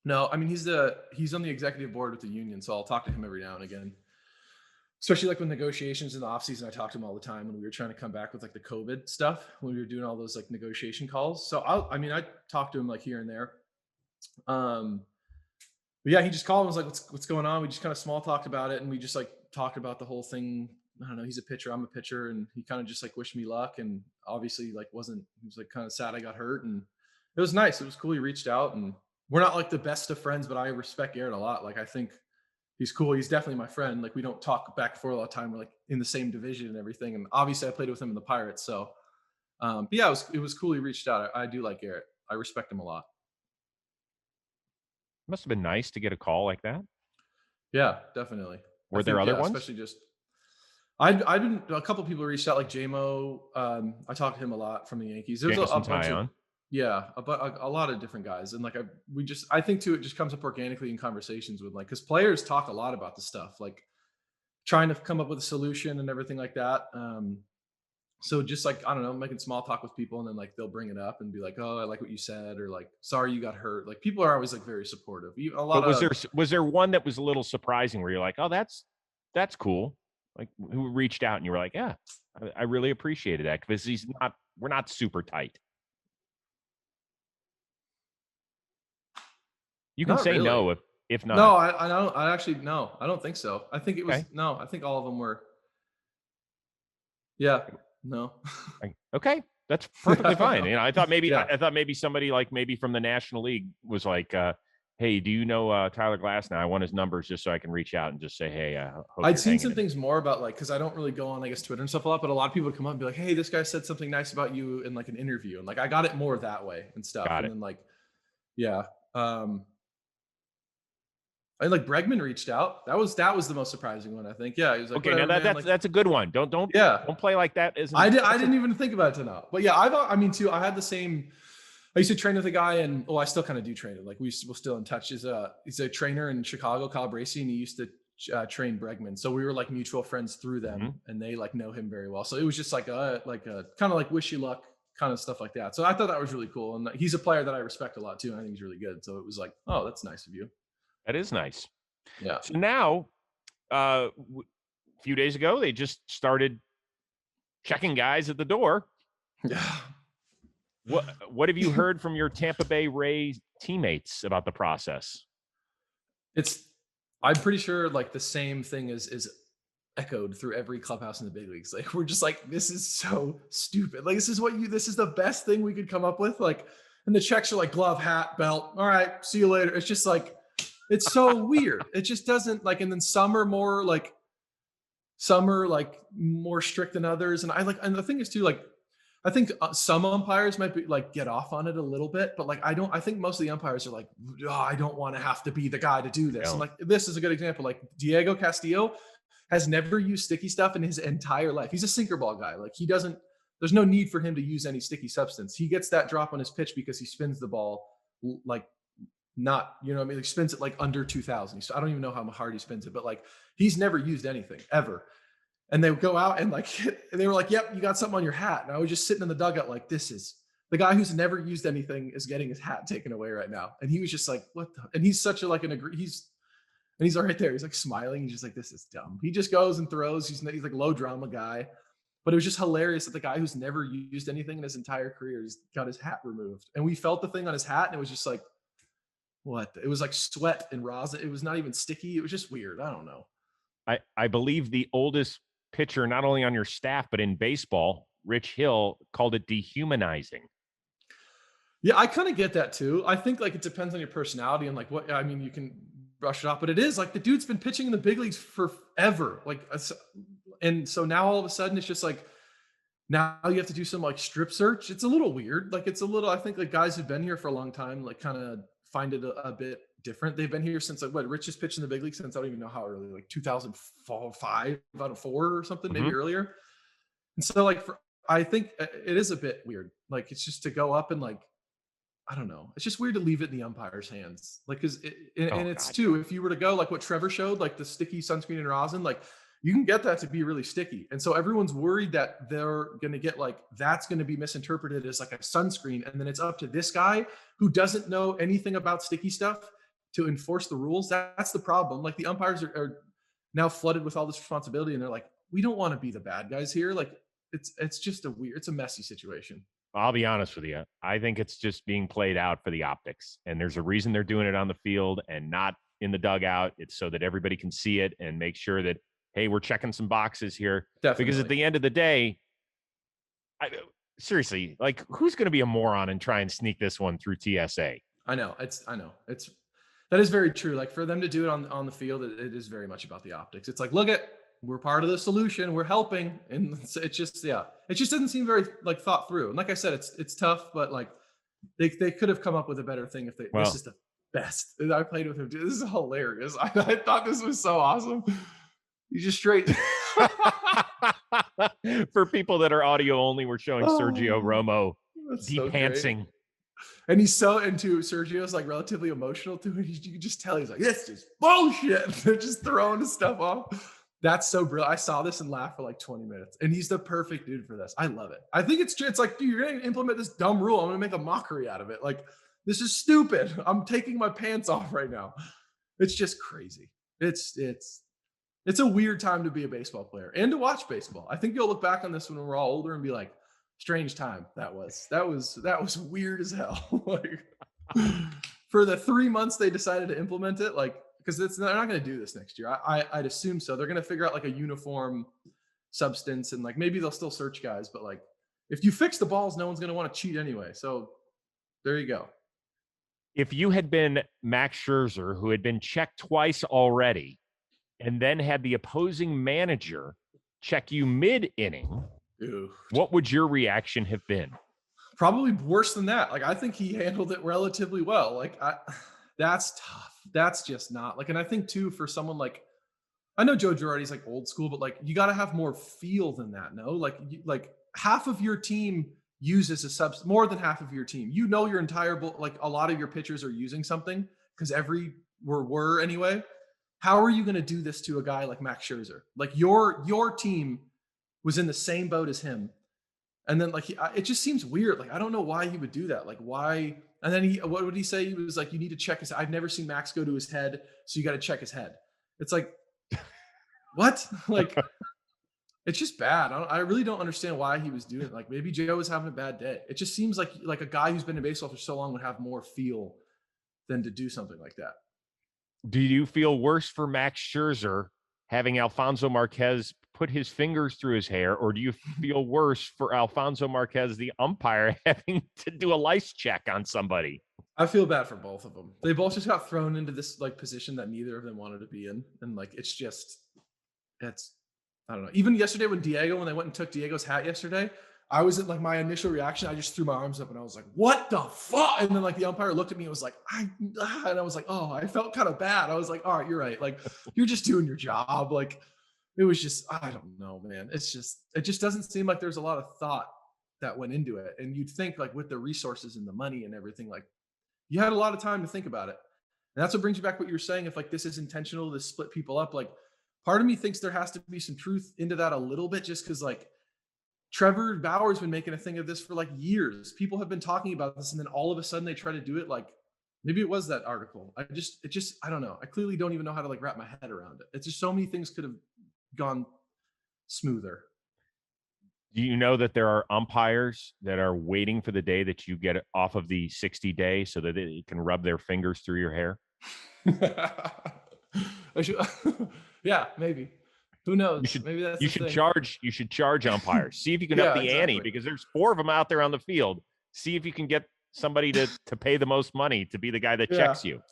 No, I mean he's on the executive board with the union, so I'll talk to him every now and again. Especially like with negotiations in the offseason, I talk to him all the time when we were trying to come back with like the COVID stuff, when we were doing all those like negotiation calls. So I talk to him like here and there. But yeah, he just called and was like, what's going on? We just kind of small talked about it, and we just like talked about the whole thing. I don't know, he's a pitcher, I'm a pitcher, and he kind of just like wished me luck, and obviously like he was like kind of sad I got hurt, and it was nice. It was cool. He reached out, and we're not like the best of friends, but I respect Garrett a lot. Like I think he's cool. He's definitely my friend. Like we don't talk back and forth all the time. We're like in the same division and everything. And obviously I played with him in the Pirates. So but yeah, it was cool. He reached out. I do like Garrett. I respect him a lot. Must have been nice to get a call like that. Yeah, definitely. I Were there think, other yeah, ones? especially just I've been a couple people reached out like JMO. I talked to him a lot from the Yankees. There's a Jameson bunch of Taillon. yeah, a lot of different guys, and like I think too it just comes up organically in conversations with like because players talk a lot about the stuff like trying to come up with a solution and everything like that. So just like I don't know, making small talk with people, and then like they'll bring it up and be like, "Oh, I like what you said," or like, "Sorry you got hurt." Like people are always like very supportive. A lot But of was there one that was a little surprising where you're like, oh, that's cool? Like who reached out and you were like, yeah, I really appreciated that because we're not super tight. You can not say really. no If No, not, I don't. I actually no. I don't think so. I think it was okay. no. I think all of them were. Yeah. No. Okay, that's perfectly Yeah. fine. I thought maybe Yeah. I thought maybe somebody like maybe from the National League was like, "Hey, do you know Tyler Glasnow? I want his numbers just so I can reach out and just say, hey, I hope I'd you're seen hanging some in there." things more about like because I don't really go on I guess Twitter and stuff a lot, but a lot of people would come up and be like, "Hey, this guy said something nice about you in like an interview," and like I got it more that way and stuff, Got and it. then like yeah, and like Bregman reached out. That was the most surprising one I think. Yeah, he was like, Okay, now "Whatever, man." Like that's a good one. yeah, Don't play like that. I That's a didn't even think about it till now, but yeah, I mean too. I had the same. I used to train with a guy, and well, I still kind of do train him. Like we're still in touch. He's a trainer in Chicago, Kyle Bracey, and he used to train Bregman. So we were like mutual friends through them, mhm. and they like know him very well. So it was just like a kind of like wish you luck kind of stuff like that. So I thought that was really cool, and he's a player that I respect a lot too. And I think he's really good. So it was like, oh, that's nice of you. That is nice. Yeah. So now, a few days ago, they just started checking guys at the door. Yeah. What have you heard from your Tampa Bay Rays teammates about the process? It's I'm pretty sure like the same thing is echoed through every clubhouse in the big leagues. Like we're just like, this is so stupid. Like this is the best thing we could come up with. Like, and the checks are like glove, hat, belt. All right, see you later. It's just like it's so weird. It just doesn't like, and then some are like more strict than others. And I like, and the thing is too, like I think some umpires might be like get off on it a little bit, but like I don't. I think most of the umpires are like, oh, I don't want to have to be the guy to do this. And Don't. like this is a good example. Like Diego Castillo has never used sticky stuff in his entire life. He's a sinker ball guy. Like he doesn't. There's no need for him to use any sticky substance. He gets that drop on his pitch because he spins the ball like not, you know what I mean? He spins it like under 2000. I don't even know how hard he spins it, but like he's never used anything ever. And they would go out and like they were like, "Yep, you got something on your hat." And I was just sitting in the dugout like, "This is the guy who's never used anything is getting his hat taken away right now." And he was just like, "What the?" And he's such a like he's right there. He's like smiling. He's just like, "This is dumb." He just goes and throws. He's like low drama guy. But it was just hilarious that the guy who's never used anything in his entire career has got his hat removed. And we felt the thing on his hat, and it was just like, what? It was like sweat and rosin. It was not even sticky. It was just weird. I don't know. I believe the oldest pitcher, not only on your staff but in baseball, Rich Hill, called it dehumanizing. Yeah, I kind of get that too. I think like it depends on your personality and like what I mean, you can brush it off, but it is like the dude's been pitching in the big leagues forever. Like, and so now all of a sudden it's just like now you have to do some like strip search. It's a little weird. Like it's a little. I think like guys who've been here for a long time like kind of find it a bit different. They've been here since like what Rich has pitched in the big league since I don't even know how early, like 2005, out of four or something, maybe Mhm. earlier. And so like I think it is a bit weird. Like it's just to go up and like I don't know. It's just weird to leave it in the umpire's hands. Like, cause Oh and it's God. too, if you were to go like what Trevor showed, like the sticky sunscreen and rosin, like you can get that to be really sticky. And so everyone's worried that they're going to get like, that's going to be misinterpreted as like a sunscreen. And then it's up to this guy who doesn't know anything about sticky stuff to enforce the rules. That's the problem. Like the umpires are now flooded with all this responsibility and they're like, we don't want to be the bad guys here. Like it's just it's a messy situation. I'll be honest with you. I think it's just being played out for the optics. And there's a reason they're doing it on the field and not in the dugout. It's so that everybody can see it and make sure that, hey, we're checking some boxes here. Because at Definitely. the end of the day, I, seriously, like who's going to be a moron and try and sneak this one through TSA? I know. It's that is very true. Like for them to do it on the field, it is very much about the optics. It's like, look at we're part of the solution, we're helping. And it's just yeah. It just doesn't seem very like thought through. And like I said, it's tough, but like they could have come up with a better thing if this Well, is the best. And I played with him. Dude, this is hilarious. I thought this was so awesome. You just straight for people that are audio only, we're showing Sergio oh, Romo that's so great. depantsing. And he's so into Sergio's like relatively emotional too. And you can just tell he's like, this is bullshit. They're just throwing his stuff off. That's so brilliant. I saw this and laughed for like 20 minutes. And he's the perfect dude for this. I love it. I think it's like, dude, you're gonna implement this dumb rule. I'm gonna make a mockery out of it. Like, this is stupid. I'm taking my pants off right now. It's just crazy. It's a weird time to be a baseball player and to watch baseball. I think you'll look back on this when we're all older and be like, strange time that was weird as hell. Like for the 3 months they decided to implement it, like, because they're not going to do this next year. I'd assume so. They're going to figure out like a uniform substance, and like maybe they'll still search guys, but like if you fix the balls, no one's going to want to cheat anyway. So there you go. If you had been Max Scherzer, who had been checked twice already, and then had the opposing manager check you mid inning, Ew. what would your reaction have been? Probably worse than that. Like I think he handled it relatively well. That's tough. That's just not like, and I think too for someone like I know Joe Girardi's like old school, but like you got to have more feel than that. No, like half of your team uses a more than half of your team. You know your entire like a lot of your pitchers are using something because every were anyway. How are you going to do this to a guy like Max Scherzer? Like your team was in the same boat as him, and then like it just seems weird. Like I don't know why he would do that. Like why? And then what would he say? He was like, you need to check his. I've never seen Max go to his head, so you got to check his head. It's like what? Like it's just bad. I really don't understand why he was doing it. Like maybe Joe was having a bad day. It just seems like a guy who's been in baseball for so long would have more feel than to do something like that. Do you feel worse for Max Scherzer having Alfonso Marquez put his fingers through his hair, or do you feel worse for Alfonso Marquez, the umpire, having to do a lice check on somebody? I feel bad for both of them. They both just got thrown into this like position that neither of them wanted to be in, and like it's I don't know. Even yesterday when they went and took Diego's hat yesterday, I was in like my initial reaction. I just threw my arms up and I was like, "What the fuck?" And then like the umpire looked at me and was like, and I was like, "Oh," I felt kind of bad. I was like, "All right, you're right. Like you're just doing your job." Like it was just I don't know, man. It just doesn't seem like there's a lot of thought that went into it. And you'd think like with the resources and the money and everything, like you had a lot of time to think about it. And that's what brings you back what you were saying. If like this is intentional to split people up, like part of me thinks there has to be some truth into that a little bit, just because like Trevor Bauer's been making a thing of this for like years. People have been talking about this, and then all of a sudden they try to do it. Like maybe it was that article. I don't know. I clearly don't even know how to like wrap my head around it. It's just so many things could have gone smoother. Do you know that there are umpires that are waiting for the day that you get off of the 60-day so that they can rub their fingers through your hair? I should, yeah, maybe. Who knows? Maybe that's you the should thing. charge umpires. See if you can up Yeah, the ante, exactly. because there's 4 of them out there on the field. See if you can get somebody to pay the most money to be the guy that Yeah. checks you.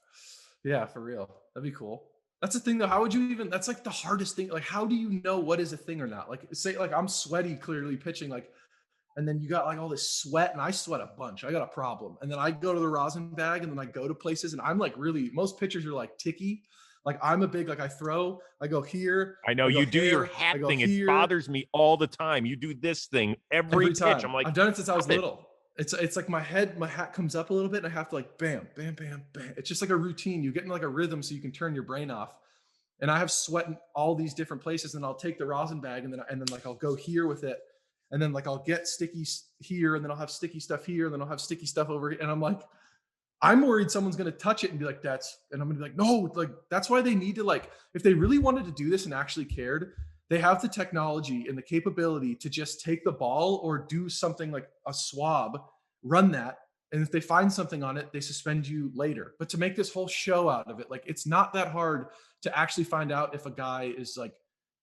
Yeah, for real. That'd be cool. That's the thing though. How would you even that's like the hardest thing. Like, how do you know what is a thing or not? Like say like I'm sweaty clearly pitching, like, and then you got like all this sweat, and I sweat a bunch. I got a problem. And then I go to the rosin bag, and then I go to places, and I'm like really most pitchers are like ticky. Like I'm a big like I go here, I know I go you do your here, hat I go thing. It here bothers me all the time. You do this thing every every pitch. time. I'm like, I've done it since I was stop it. little. It's like my hat comes up a little bit, and I have to like bam, bam, bam, bam. It's just like a routine. You get in like a rhythm so you can turn your brain off. And I have sweat in all these different places, and I'll take the rosin bag, and then like I'll go here with it, and then like I'll get sticky here, and then I'll have sticky stuff here, and then I'll have sticky stuff over here, and I'm like, I'm worried someone's gonna touch it and be like, and I'm gonna be like, no, like that's why they need to like, if they really wanted to do this and actually cared, they have the technology and the capability to just take the ball or do something like a swab, run that, and if they find something on it, they suspend you later. But to make this whole show out of it, like it's not that hard to actually find out if a guy is like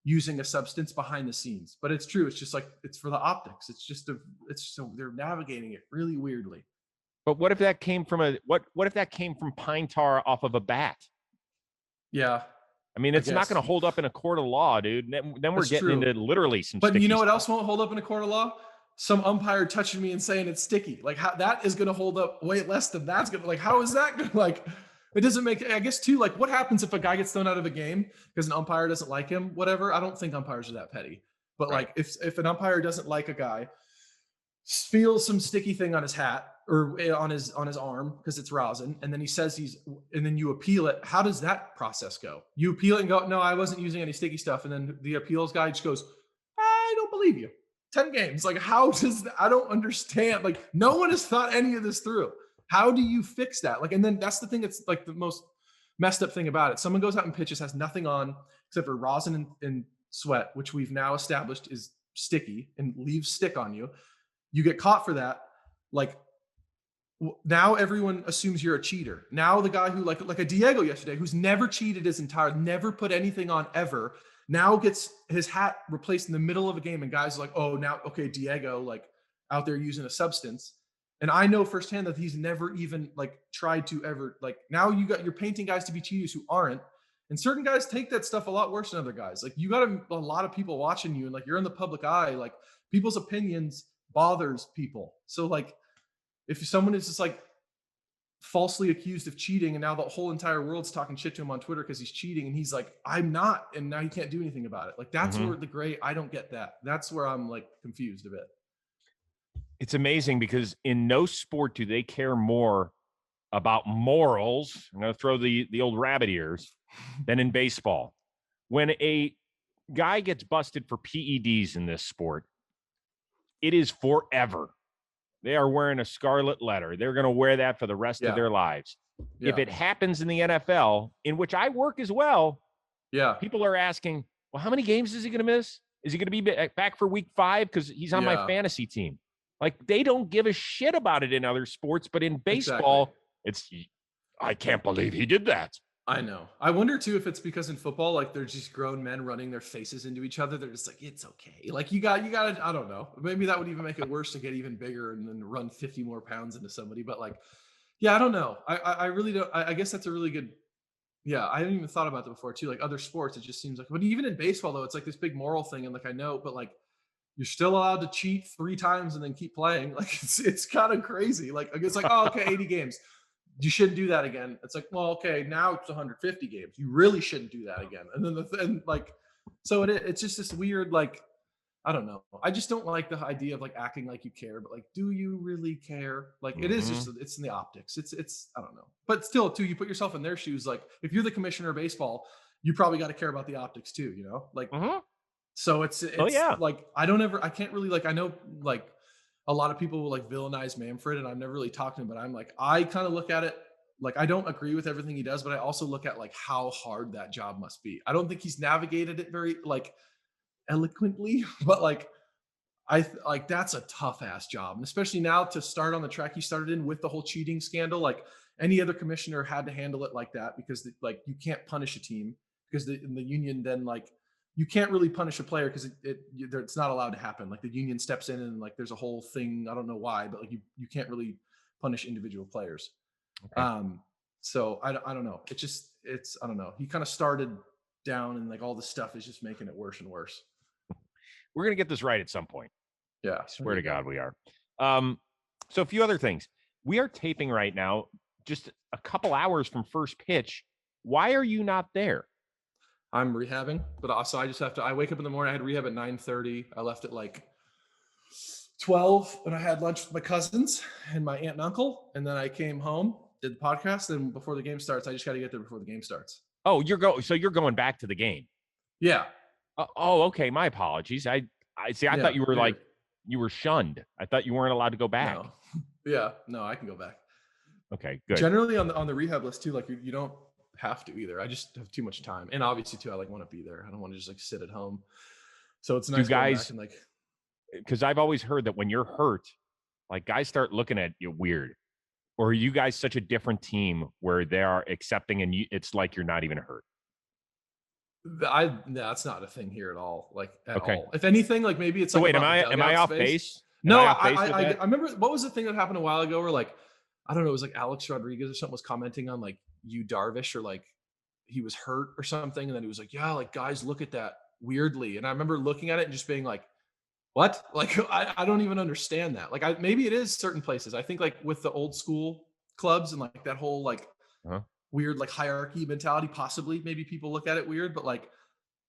using a substance behind the scenes. But it's true. It's just like it's for the optics. It's so they're navigating it really weirdly. But what if that came from what if that came from pine tar off of a bat? Yeah, I mean, I it's not guess going to hold up in a court of law, dude. Then we're that's getting true. into literally some But you sticky know what stuff. else won't hold up in a court of law? Some umpire touching me and saying it's sticky. Like how that is going to hold up way less than that's going to like, how is that going to like, it doesn't make, I guess too, like what happens if a guy gets thrown out of a game because an umpire doesn't like him, whatever. I don't think umpires are that petty, but Right. like if an umpire doesn't like a guy, feels some sticky thing on his hat or on his arm because it's rosin, and then he says and then you appeal it. How does that process go? You appeal it and go, no, I wasn't using any sticky stuff, and then the appeals guy just goes, I don't believe you. 10 games. Like, how does that, I don't understand. Like, no one has thought any of this through. How do you fix that? Like, and then that's the thing that's like the most messed up thing about it. Someone goes out and pitches, has nothing on except for rosin and sweat, which we've now established is sticky and leaves stick on you. You get caught for that. Like, Now everyone assumes you're a cheater. Now the guy who like a Diego yesterday, who's never cheated his entire, never put anything on ever, now gets his hat replaced in the middle of a game, and guys are like, oh, now okay, Diego like out there using a substance. And I know firsthand that he's never even like tried to ever like. Now you're painting guys to be cheaters who aren't, and certain guys take that stuff a lot worse than other guys. Like you got a lot of people watching you, and like you're in the public eye. Like people's opinions bothers people. So like if someone is just like falsely accused of cheating and now the whole entire world's talking shit to him on Twitter because he's cheating and he's like, I'm not, and now he can't do anything about it. Like that's Mm-hmm. where the gray, I don't get that. That's where I'm like confused a bit. It's amazing because in no sport do they care more about morals. I'm going to throw the old rabbit ears than in baseball. When a guy gets busted for PEDs in this sport, it is forever. They are wearing a scarlet letter. They're going to wear that for the rest of Yeah. their lives. If Yeah. it happens in the NFL, in which I work as well, Yeah. people are asking, well, how many games is he going to miss? Is he going to be back for week 5? Because he's on my Yeah. fantasy team. Like, they don't give a shit about it in other sports, but in baseball, Exactly. I can't believe he did that. I know. I wonder too if it's because in football, like they're just grown men running their faces into each other. They're just like, it's okay. Like you got, I don't know. Maybe that would even make it worse to get even bigger and then run 50 more pounds into somebody. But like, yeah, I don't know. I really don't. I guess that's a really good. Yeah, I hadn't even thought about that before too. Like other sports, it just seems like, but even in baseball though, it's like this big moral thing. And like I know, but like you're still allowed to cheat 3 times and then keep playing. Like it's kind of crazy. Like it's like, oh, okay, 80 games. You shouldn't do that again. It's like, well, okay, now it's 150 games. You really shouldn't do that again. And then and like, so it's just this weird, like, I don't know. I just don't like the idea of like acting like you care, but like, do you really care? Like, it is just, it's in the optics. It's, I don't know. But still, too, you put yourself in their shoes. Like, if you're the commissioner of baseball, you probably got to care about the optics too, you know? Like, Mm-hmm. so Oh, it's yeah. like I can't really like I know like a lot of people will like villainize Manfred, and I've never really talked to him, but I'm like I kind of look at it like I don't agree with everything he does, but I also look at like how hard that job must be. I don't think he's navigated it very like eloquently, but like like that's a tough ass job, and especially now to start on the track he started in with the whole cheating scandal. Like any other commissioner had to handle it like that because like you can't punish a team because the union then like you can't really punish a player because it's not allowed to happen. Like the union steps in and like there's a whole thing. I don't know why, but like you can't really punish individual players. Okay. Um, so I don't know. It's I don't know. He kind of started down and like all this stuff is just making it worse and worse. We're going to get this right at some point. Yeah. I swear to God we are. So a few other things. We are taping right now, just a couple hours from first pitch. Why are you not there? I'm rehabbing, but also I just have to. I wake up in the morning. I had rehab at 9:30. I left at like 12, and I had lunch with my cousins and my aunt and uncle, and then I came home, did the podcast. And before the game starts, I just got to get there before the game starts. Oh, so you're going back to the game. Yeah. Oh, okay. My apologies. I see. I Yeah. thought you were Weird. like you were shunned. I thought you weren't allowed to go back. No. Yeah. No, I can go back. Okay, good. Generally on the rehab list too, like you don't have to either. I just have too much time, and obviously too, I like want to be there. I don't want to just like sit at home. So it's nice going back and like. Because I've always heard that when you're hurt, like guys start looking at you weird. Or are you guys such a different team where they are accepting and it's like you're not even hurt? That's not a thing here at all. Like at Okay. all. If anything, like maybe it's So like wait, about am I off space. base? No, I I remember what was the thing that happened a while ago where like I don't know, it was like Alex Rodriguez or something was commenting on like you Darvish or like he was hurt or something, and then he was like, yeah, like guys look at that weirdly. And I remember looking at it and just being like, what? Like I don't even understand that. Like maybe it is certain places. I think like with the old school clubs and like that whole like weird like hierarchy mentality, possibly maybe people look at it weird, but like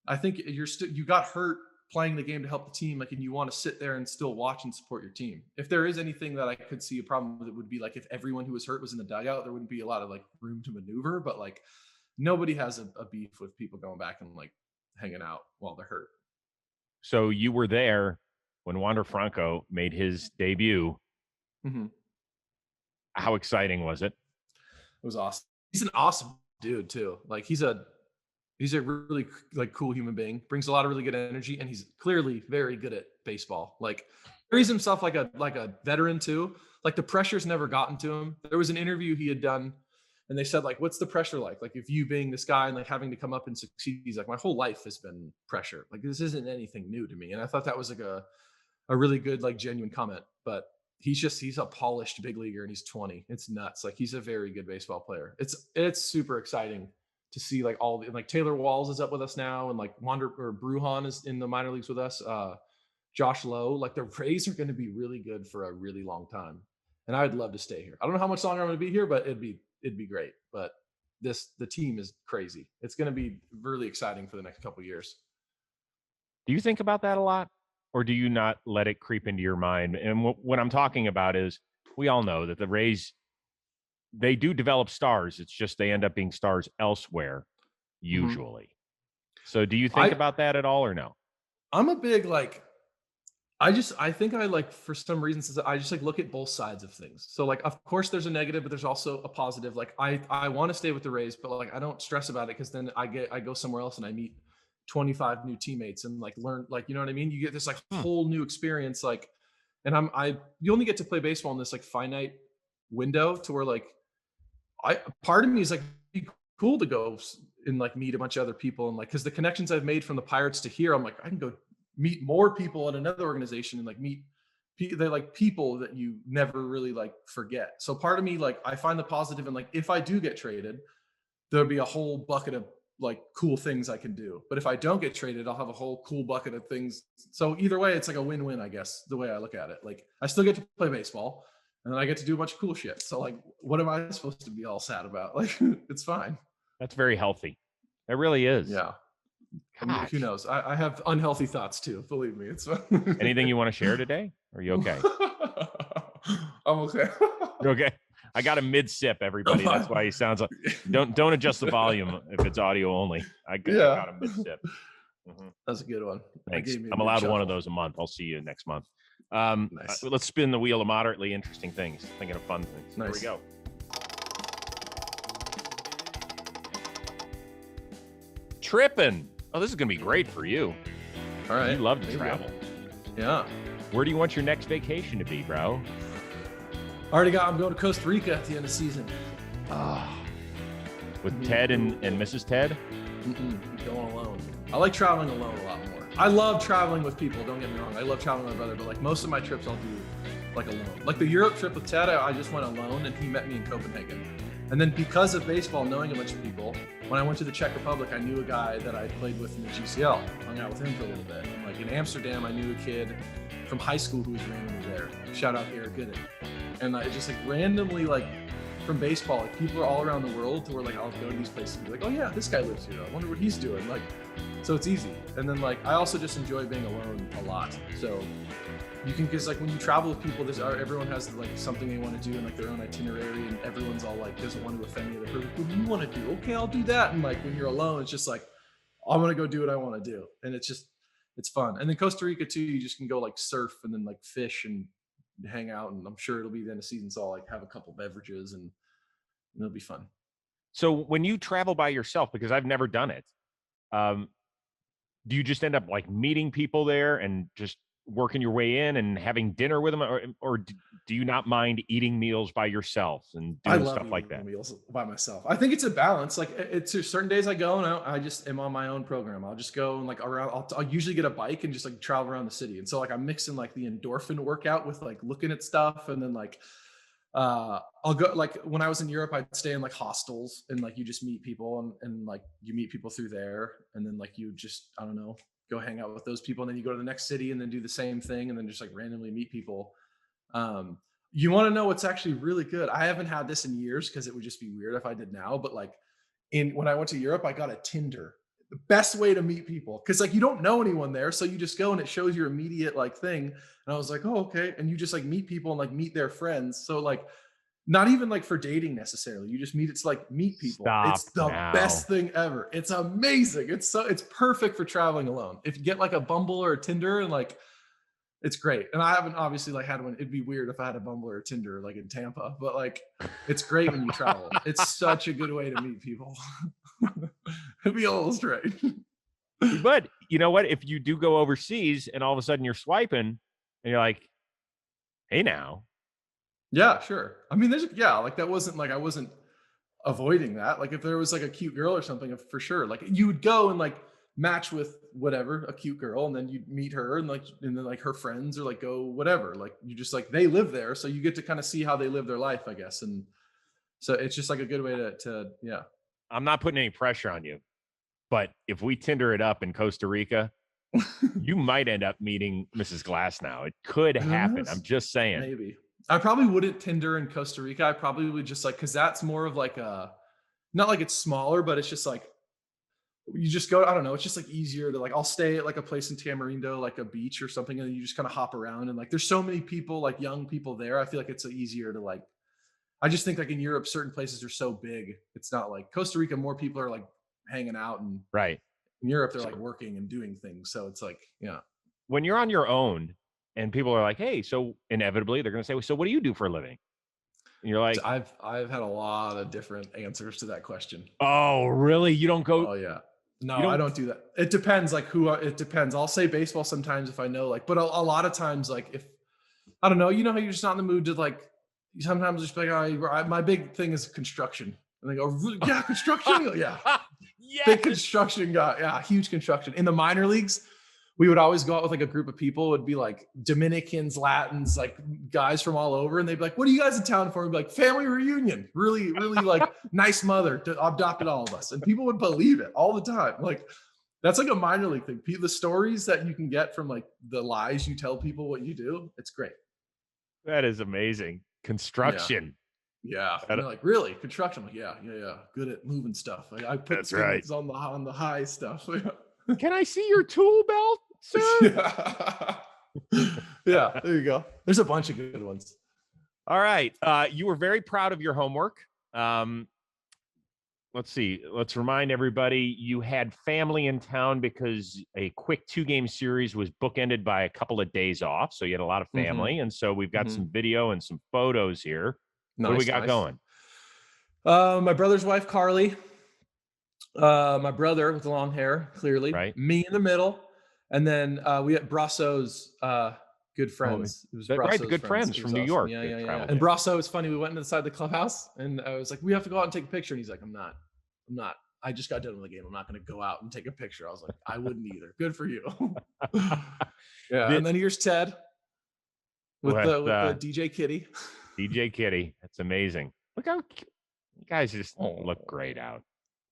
I think you got hurt playing the game to help the team, like, and you want to sit there and still watch and support your team. If there is anything that I could see a problem with, it would be like if everyone who was hurt was in the dugout, there wouldn't be a lot of like room to maneuver. But like nobody has a beef with people going back and like hanging out while they're hurt. So you were there when Wander Franco made his debut. Mm-hmm. How exciting was it? It was awesome. He's an awesome dude too. Like he's a really like cool human being, brings a lot of really good energy, and he's clearly very good at baseball. Like carries himself like a veteran too. Like the pressure's never gotten to him. There was an interview he had done, and they said like, "What's the pressure like? Like if you being this guy and like having to come up and succeed." He's like, "My whole life has been pressure. Like this isn't anything new to me." And I thought that was like a really good like genuine comment. But he's a polished big leaguer and he's 20. It's nuts. Like he's a very good baseball player. It's super exciting to see like all the like Taylor Walls is up with us now, and like Wander or Bruhan is in the minor leagues with us. Josh Lowe, like the Rays are going to be really good for a really long time, and I'd love to stay here. I don't know how much longer I'm going to be here, but it'd be great. But the team is crazy. It's going to be really exciting for the next couple of years. Do you think about that a lot, or do you not let it creep into your mind? And what I'm talking about is, we all know that the Rays, they do develop stars. It's just they end up being stars elsewhere, Mhm. usually. So do you think I about that at all, or no? I'm a big like I think I like for some reasons I just like look at both sides of things. So like of course there's a negative, but there's also a positive. Like I want to stay with the Rays, but like I don't stress about it because then I go somewhere else and I meet 25 new teammates and like learn like you know what I mean? You get this like Hmm. whole new experience like and I you only get to play baseball in this like finite window to where like I part of me is like be cool to go and like meet a bunch of other people and like because the connections I've made from the Pirates to here, I'm like I can go meet more people at another organization and like meet they're like people that you never really like forget. So part of me like I find the positive and like if I do get traded, there'll be a whole bucket of like cool things I can do. But if I don't get traded, I'll have a whole cool bucket of things. So either way, it's like a win-win, I guess, the way I look at it. Like I still get to play baseball and then I get to do a bunch of cool shit. So like what am I supposed to be all sad about? Like it's fine. That's very healthy. It really is. Yeah. Who Gosh. knows? I have unhealthy thoughts too. Believe me, it's Anything fine. you want to share today? Are you okay? I'm okay. You okay? I got a mid sip, Am everybody. That's I- why he sounds like don't adjust the volume if it's audio only. I yeah, got a mid sip. Mhm. that's a good one. That Thanks. gave me a I'm mid allowed one of chuckle. those a month. I'll see you next month. Nice, Let's spin the wheel of moderately interesting things. Thinking of fun things. Here we nice. go. Tripping. Oh, this is gonna be great for you. All right, You love to there you go. travel. Yeah. Where do you want your next vacation to be, bro? I'm going to Costa Rica at the end of the season. With Ted and Mrs. Ted? Going alone. I like traveling alone a lot more. I love traveling with people, don't get me wrong. I love traveling with my brother, but like most of my trips I'll do like alone. Like the Europe trip with Ted, I just went alone and he met me in Copenhagen. And then because of baseball, knowing a bunch of people, when I went to the Czech Republic, I knew a guy that I played with in the GCL. Hung out with him for a little bit. And like in Amsterdam, I knew a kid from high school who was randomly there. Shout out Eric Gooden. And I just like randomly like from baseball, like people are all around the world to where like I'll go to these places and be like, oh yeah, this guy lives here. I wonder what he's doing. Like, so it's easy. And then like I also just enjoy being alone a lot. So you can because like when you travel with people, everyone has like something they want to do and like their own itinerary, and everyone's all like doesn't want to offend the other person. What do you want to do? Okay, I'll do that. And like when you're alone, it's just like I'm gonna go do what I want to do, and it's fun. And then Costa Rica too, you just can go like surf and then like fish and hang out, and I'm sure it'll be the end of season, so I'll like have a couple beverages and it'll be fun. So when you travel by yourself, because I've never done it, um, do you just end up like meeting people there and just working your way in and having dinner with them, or do you not mind eating meals by yourself and I doing love stuff like eating that? meals by myself. I think it's a balance. Like it's certain days I go and I just am on my own program. I'll just go and like around. I'll usually get a bike and just like travel around the city. And so like I'm mixing like the endorphin workout with like looking at stuff, and then like I'll go like when I was in Europe, I'd stay in like hostels and like you just meet people and like you meet people through there, and then like you just I don't know go hang out with those people, and then you go to the next city and then do the same thing, and then just like randomly meet people. Um, you want to know what's actually really good? I haven't had this in years because it would just be weird if I did now. But like in when I went to Europe, I got a Tinder. The best way to meet people because like you don't know anyone there, so you just go and it shows your immediate like thing. And I was like, oh okay, and you just like meet people and like meet their friends. So like not even like for dating necessarily. You just meet it's like meet people. Stop It's the now. best thing ever. It's amazing. It's perfect for traveling alone. If you get like a Bumble or a Tinder and like it's great. And I haven't obviously like had one. It'd be weird if I had a Bumble or a Tinder like in Tampa, but like it's great when you travel. It's such a good way to meet people. It'd be a little strange. But you know what? If you do go overseas and all of a sudden you're swiping and you're like, Hey, now. Yeah, sure. I mean, like that wasn't like I wasn't avoiding that. Like if there was like a cute girl or something, for sure. Like you would go and like match with whatever, a cute girl, and then you'd meet her and then like her friends or like go whatever. Like you just like they live there, so you get to kind of see how they live their life, I guess. And so it's just like a good way to yeah. I'm not putting any pressure on you, but if we Tinder it up in Costa Rica, you might end up meeting Mrs. Glasnow. It could Who happen. I'm knows? just saying. Maybe. I probably wouldn't Tinder in Costa Rica. I probably would just like because that's more of like a not like it's smaller, but it's just like you just go. I don't know. It's just like easier to like. I'll stay at like a place in Tamarindo, like a beach or something, and you just kind of hop around. And like, there's so many people, like young people there. I feel like it's easier to like. I just think like in Europe, certain places are so big. It's not like Costa Rica. More people are like hanging out, and Right. in Europe, they're like So working and doing things. So it's like, yeah. when you're on your own and people are like, hey, so inevitably they're going to say, well, so what do you do for a living? And you're So like, I've had a lot of different answers to that question. oh, really? You don't go, Oh yeah. you No, I don't, don't do that. It depends, like who. It depends. I'll say baseball sometimes if I know, like, but a lot of times, like if I don't know, you know how you're just not in the mood to like. Sometimes just like, my big thing is construction, and they go, "Really? Yeah, construction, You go, yeah, big yes. construction guy, yeah, huge construction. In the minor leagues, we would always go out with like a group of people. It would be like Dominicans, Latins, like guys from all over, and they'd be like, "What are you guys in town for?" We'd be like, "Family reunion." Really, really like nice mother adopted all of us, and people would believe it all the time. Like that's like a minor league thing. The stories that you can get from like the lies you tell people what you do, it's great. That is amazing. Yeah. Construction. Yeah, and That- they're like, "Really? Construction?" I'm like, "Yeah, yeah, yeah. Good at moving stuff. I put that's right. things on the high stuff." Can I see your tool belt, sir? Yeah. Yeah, there you go. There's a bunch of good ones. All right. You were very proud of your homework. Um, let's see. Let's remind everybody you had family in town because a quick 2-game series was bookended by a couple of days off. So you had a lot of Mhm, family. And so we've got mhm. some video and some photos here. What do we Nice, got nice. going? My brother's wife, Carly, my brother with the long hair, clearly, Right. me in the middle, and then, we had Brasso's, good Oh, friends. It was right. The Brasso's good friends. friends It was from New awesome. York Yeah, that yeah, yeah, yeah, traveled and in. Brasso, it's funny, we went inside the clubhouse, and I was like, "We have to go out and take a picture," and he's like, I'm not. I just got done with the game. I'm not gonna go out and take a picture." I was like, "I wouldn't either. Good for you." Yeah, and Did, then here's Ted with with the DJ Kitty. DJ Kitty. That's amazing. Look how you guys just look great Oh. out.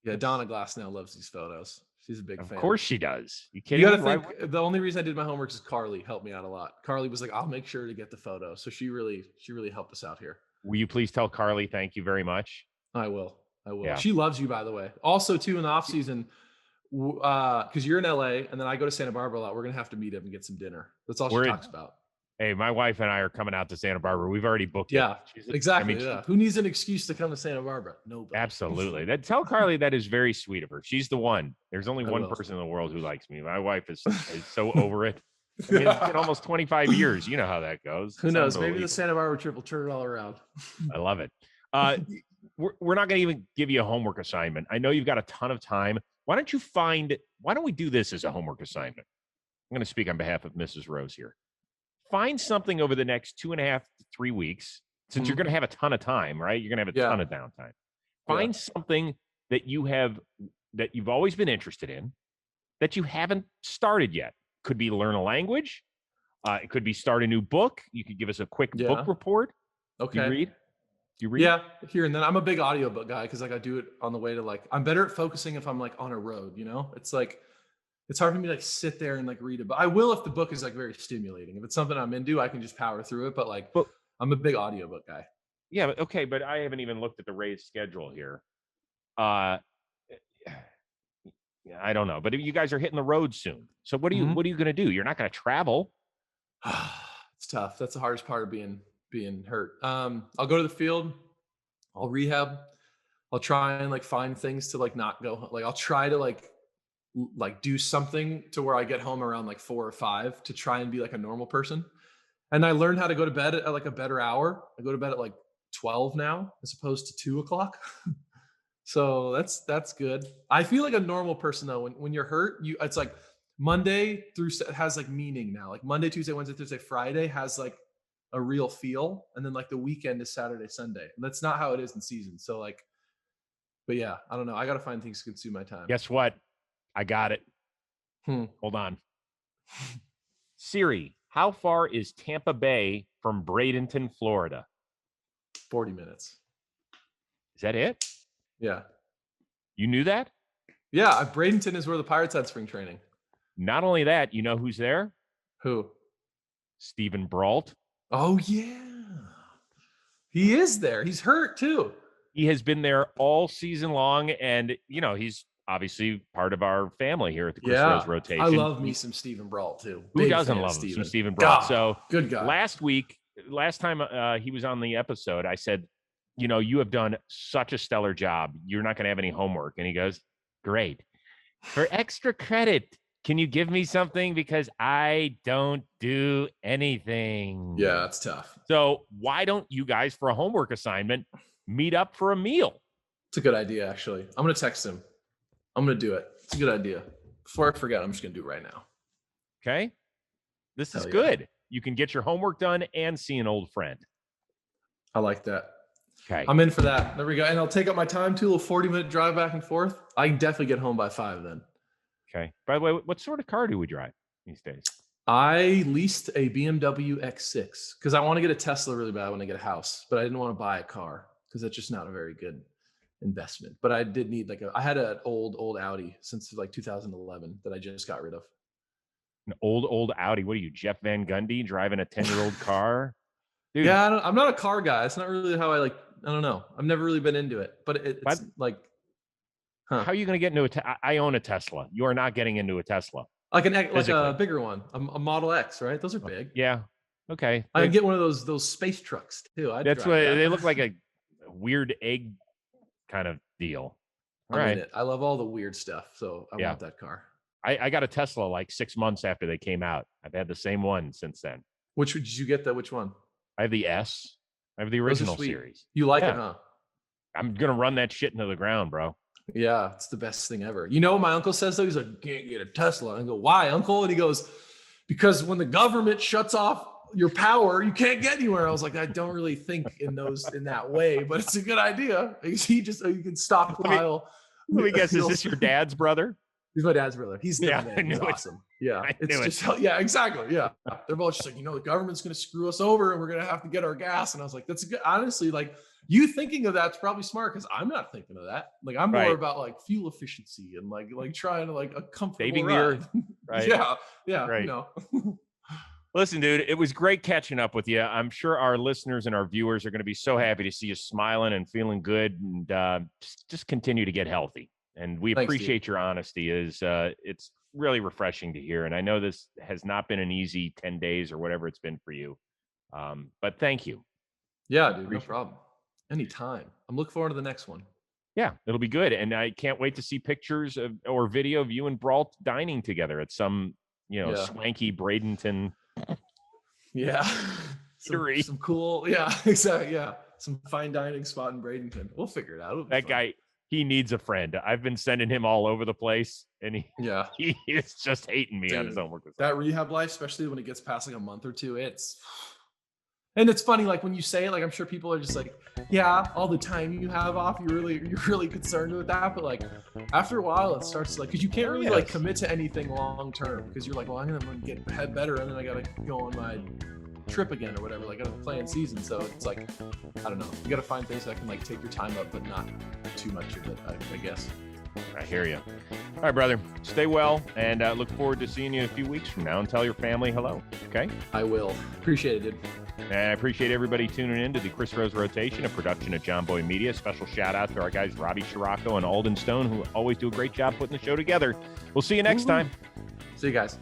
Yeah, That's, Donna Glass now loves these photos. She's a big of fan. course she does. You You kidding got to me? Why? think the only reason I did my homework is Carly helped me out a lot. Carly was like, "I'll make sure to get the photo." So she really helped us out here. Will you please tell Carly thank you very much? I will. I will. Yeah. She loves you, by the way. Also, too, in the off season, because you're in LA and then I go to Santa Barbara a lot. We're gonna have to meet up and get some dinner. That's all she We're talks about. hey, my wife and I are coming out to Santa Barbara. We've already booked it. Yeah, She's, I mean, exactly. Yeah. Who needs an excuse to come to Santa Barbara? Nobody. absolutely. That tell Carly that is very sweet of her. She's the one. There's only I one will. person in the world who likes me. My wife is so over it. I mean, it's been almost 25 years. You know how that goes. Who It's knows? Maybe the unbelievable. Santa Barbara trip will turn it all around. I love it. Uh, we're not going to even give you a homework assignment. I know you've got a ton of time. Why don't we do this as a homework assignment? I'm going to speak on behalf of Mrs. Rose here. Find something over the next 2.5 to 3 weeks, since you're Mhm. going to have a ton of time, right? You're going to have a Yeah. ton of downtime. Yeah. Find something that you've always been interested in that you haven't started yet. Could be learn a language. It could be start a new book. You could give us a quick book Yeah. report. Do you Okay. read? Do you read? Yeah, here and then. I'm a big audiobook guy because like I do it on the way to like I'm better at focusing if I'm like on a road, you know? It's like it's hard for me to like sit there and like read it. But I will if the book is like very stimulating. If it's something I'm into, I can just power through it. But like But I'm a big audiobook guy. yeah, okay, but I haven't even looked at the Rays schedule here. Uh, I don't know, but you guys are hitting the road soon. So Mhm. what are you going to do? You're not going to travel. It's tough. That's the hardest part of being hurt. I'll go to the field, I'll rehab, I'll try and like find things to like not go like I'll try to like do something to where I get home around like 4 or 5 to try and be like a normal person. And I learned how to go to bed at like a better hour. I go to bed at like 12 now as opposed to 2 o'clock. So that's good. I feel like a normal person though. When you're hurt, you it's like Monday through has like meaning now. Like Monday, Tuesday, Wednesday, Thursday, Friday has like a real feel. And then like the weekend is Saturday, Sunday. And that's not how it is in season. So like, but yeah, I don't know. I got to find things to consume my time. Guess what? I got it. Hold on. Siri, how far is Tampa Bay from Bradenton, Florida? 40 minutes. Is that it? Yeah. You knew that? Yeah. Bradenton is where the Pirates had spring training. Not only that, you know who's there? Who? Stephen Brault. Oh, yeah. He is there. He's hurt too. He has been there all season long. And, you know, he's obviously part of our family here at the Chris Rose rotation. I love me some Stephen Brault too. Who doesn't love some Stephen Brault? So good guy. Last time he was on the episode, I said, you know, you have done such a stellar job. You're not going to have any homework. And he goes, great. For extra credit, can you give me something? Because I don't do anything. Yeah, that's tough. So why don't you guys, for a homework assignment, meet up for a meal? It's a good idea, actually. I'm going to text him. I'm going to do it. It's a good idea. Before I forget, I'm just going to do it right now. Okay. This is good. You can get your homework done and see an old friend. I like that. Okay. I'm in for that. There we go. And I'll take up my time too. A 40-minute drive back and forth. I can definitely get home by 5 then. Okay. By the way, what sort of car do we drive these days? I leased a BMW X6 because I want to get a Tesla really bad when I get a house, but I didn't want to buy a car because that's just not a very good investment. But I did need I had an old Audi since like 2011 that I just got rid of. An old Audi. What are you, Jeff Van Gundy, driving a 10-year-old car? Dude. Yeah, I'm not a car guy. It's not really how I don't know. I've never really been into it, but it's like, how are you going to get into I own a Tesla. You are not getting into a Tesla. Like a bigger one, a Model X, right? Those are big. Yeah. Okay. I can get one of those space trucks too. That's what they look like, a weird egg kind of deal. All right. I love all the weird stuff, so I want that car. I got a Tesla like 6 months after they came out. I've had the same one since then. Which did you get? Which one? I have the S. I have the original series. You like it, huh? I'm gonna run that shit into the ground, bro. Yeah, it's the best thing ever. You know what my uncle says though? He's like, can't get a Tesla. And I go, why, uncle? And he goes, because when the government shuts off your power, you can't get anywhere. I was like, I don't really think in that way, but it's a good idea. You can stockpile. Let me guess, is this your dad's brother? He's my dad's brother. He's he's awesome. Yeah, yeah, exactly. Yeah, they're both just like, the government's going to screw us over, and we're going to have to get our gas. And I was like, that's good. Honestly, like you thinking of that's probably smart because I'm not thinking of that. Like I'm more about like fuel efficiency and like trying to like a comfortable saving the earth. Right. yeah. Right. Listen, dude, it was great catching up with you. I'm sure our listeners and our viewers are going to be so happy to see you smiling and feeling good, and just continue to get healthy. And we appreciate your honesty. It's really refreshing to hear. And I know this has not been an easy 10 days or whatever it's been for you. But thank you. Yeah, dude, no problem. Anytime. I'm looking forward to the next one. Yeah, it'll be good. And I can't wait to see pictures or video of you and Brault dining together at some, swanky Bradenton. Yeah. some cool. Yeah, exactly. Yeah. Some fine dining spot in Bradenton. We'll figure it out. That guy, he needs a friend. I've been sending him all over the place, and he is just hating me on his homework. That rehab life, especially when it gets past like a month or two, and it's funny, like when you say it, like I'm sure people are just like, yeah, all the time you have off, you're really concerned with that. But like after a while, it starts like, because you can't really like commit to anything long term because you're like, well, I'm gonna get better, and then I gotta go on my trip again or whatever, like I gotta play in season. So it's like, I don't know, you gotta find things that can like take your time up but not too much of it, I guess. I hear you. All right, brother, stay well, and look forward to seeing you a few weeks from now, and tell your family hello. Okay? I will. Appreciate it, dude. And I appreciate everybody tuning in to the Chris Rose Rotation, a production of JOMBOY Media. Special shout out to our guys Robbie Scirocco and Alden Stone, who always do a great job putting the show together. We'll see you next time. See you guys.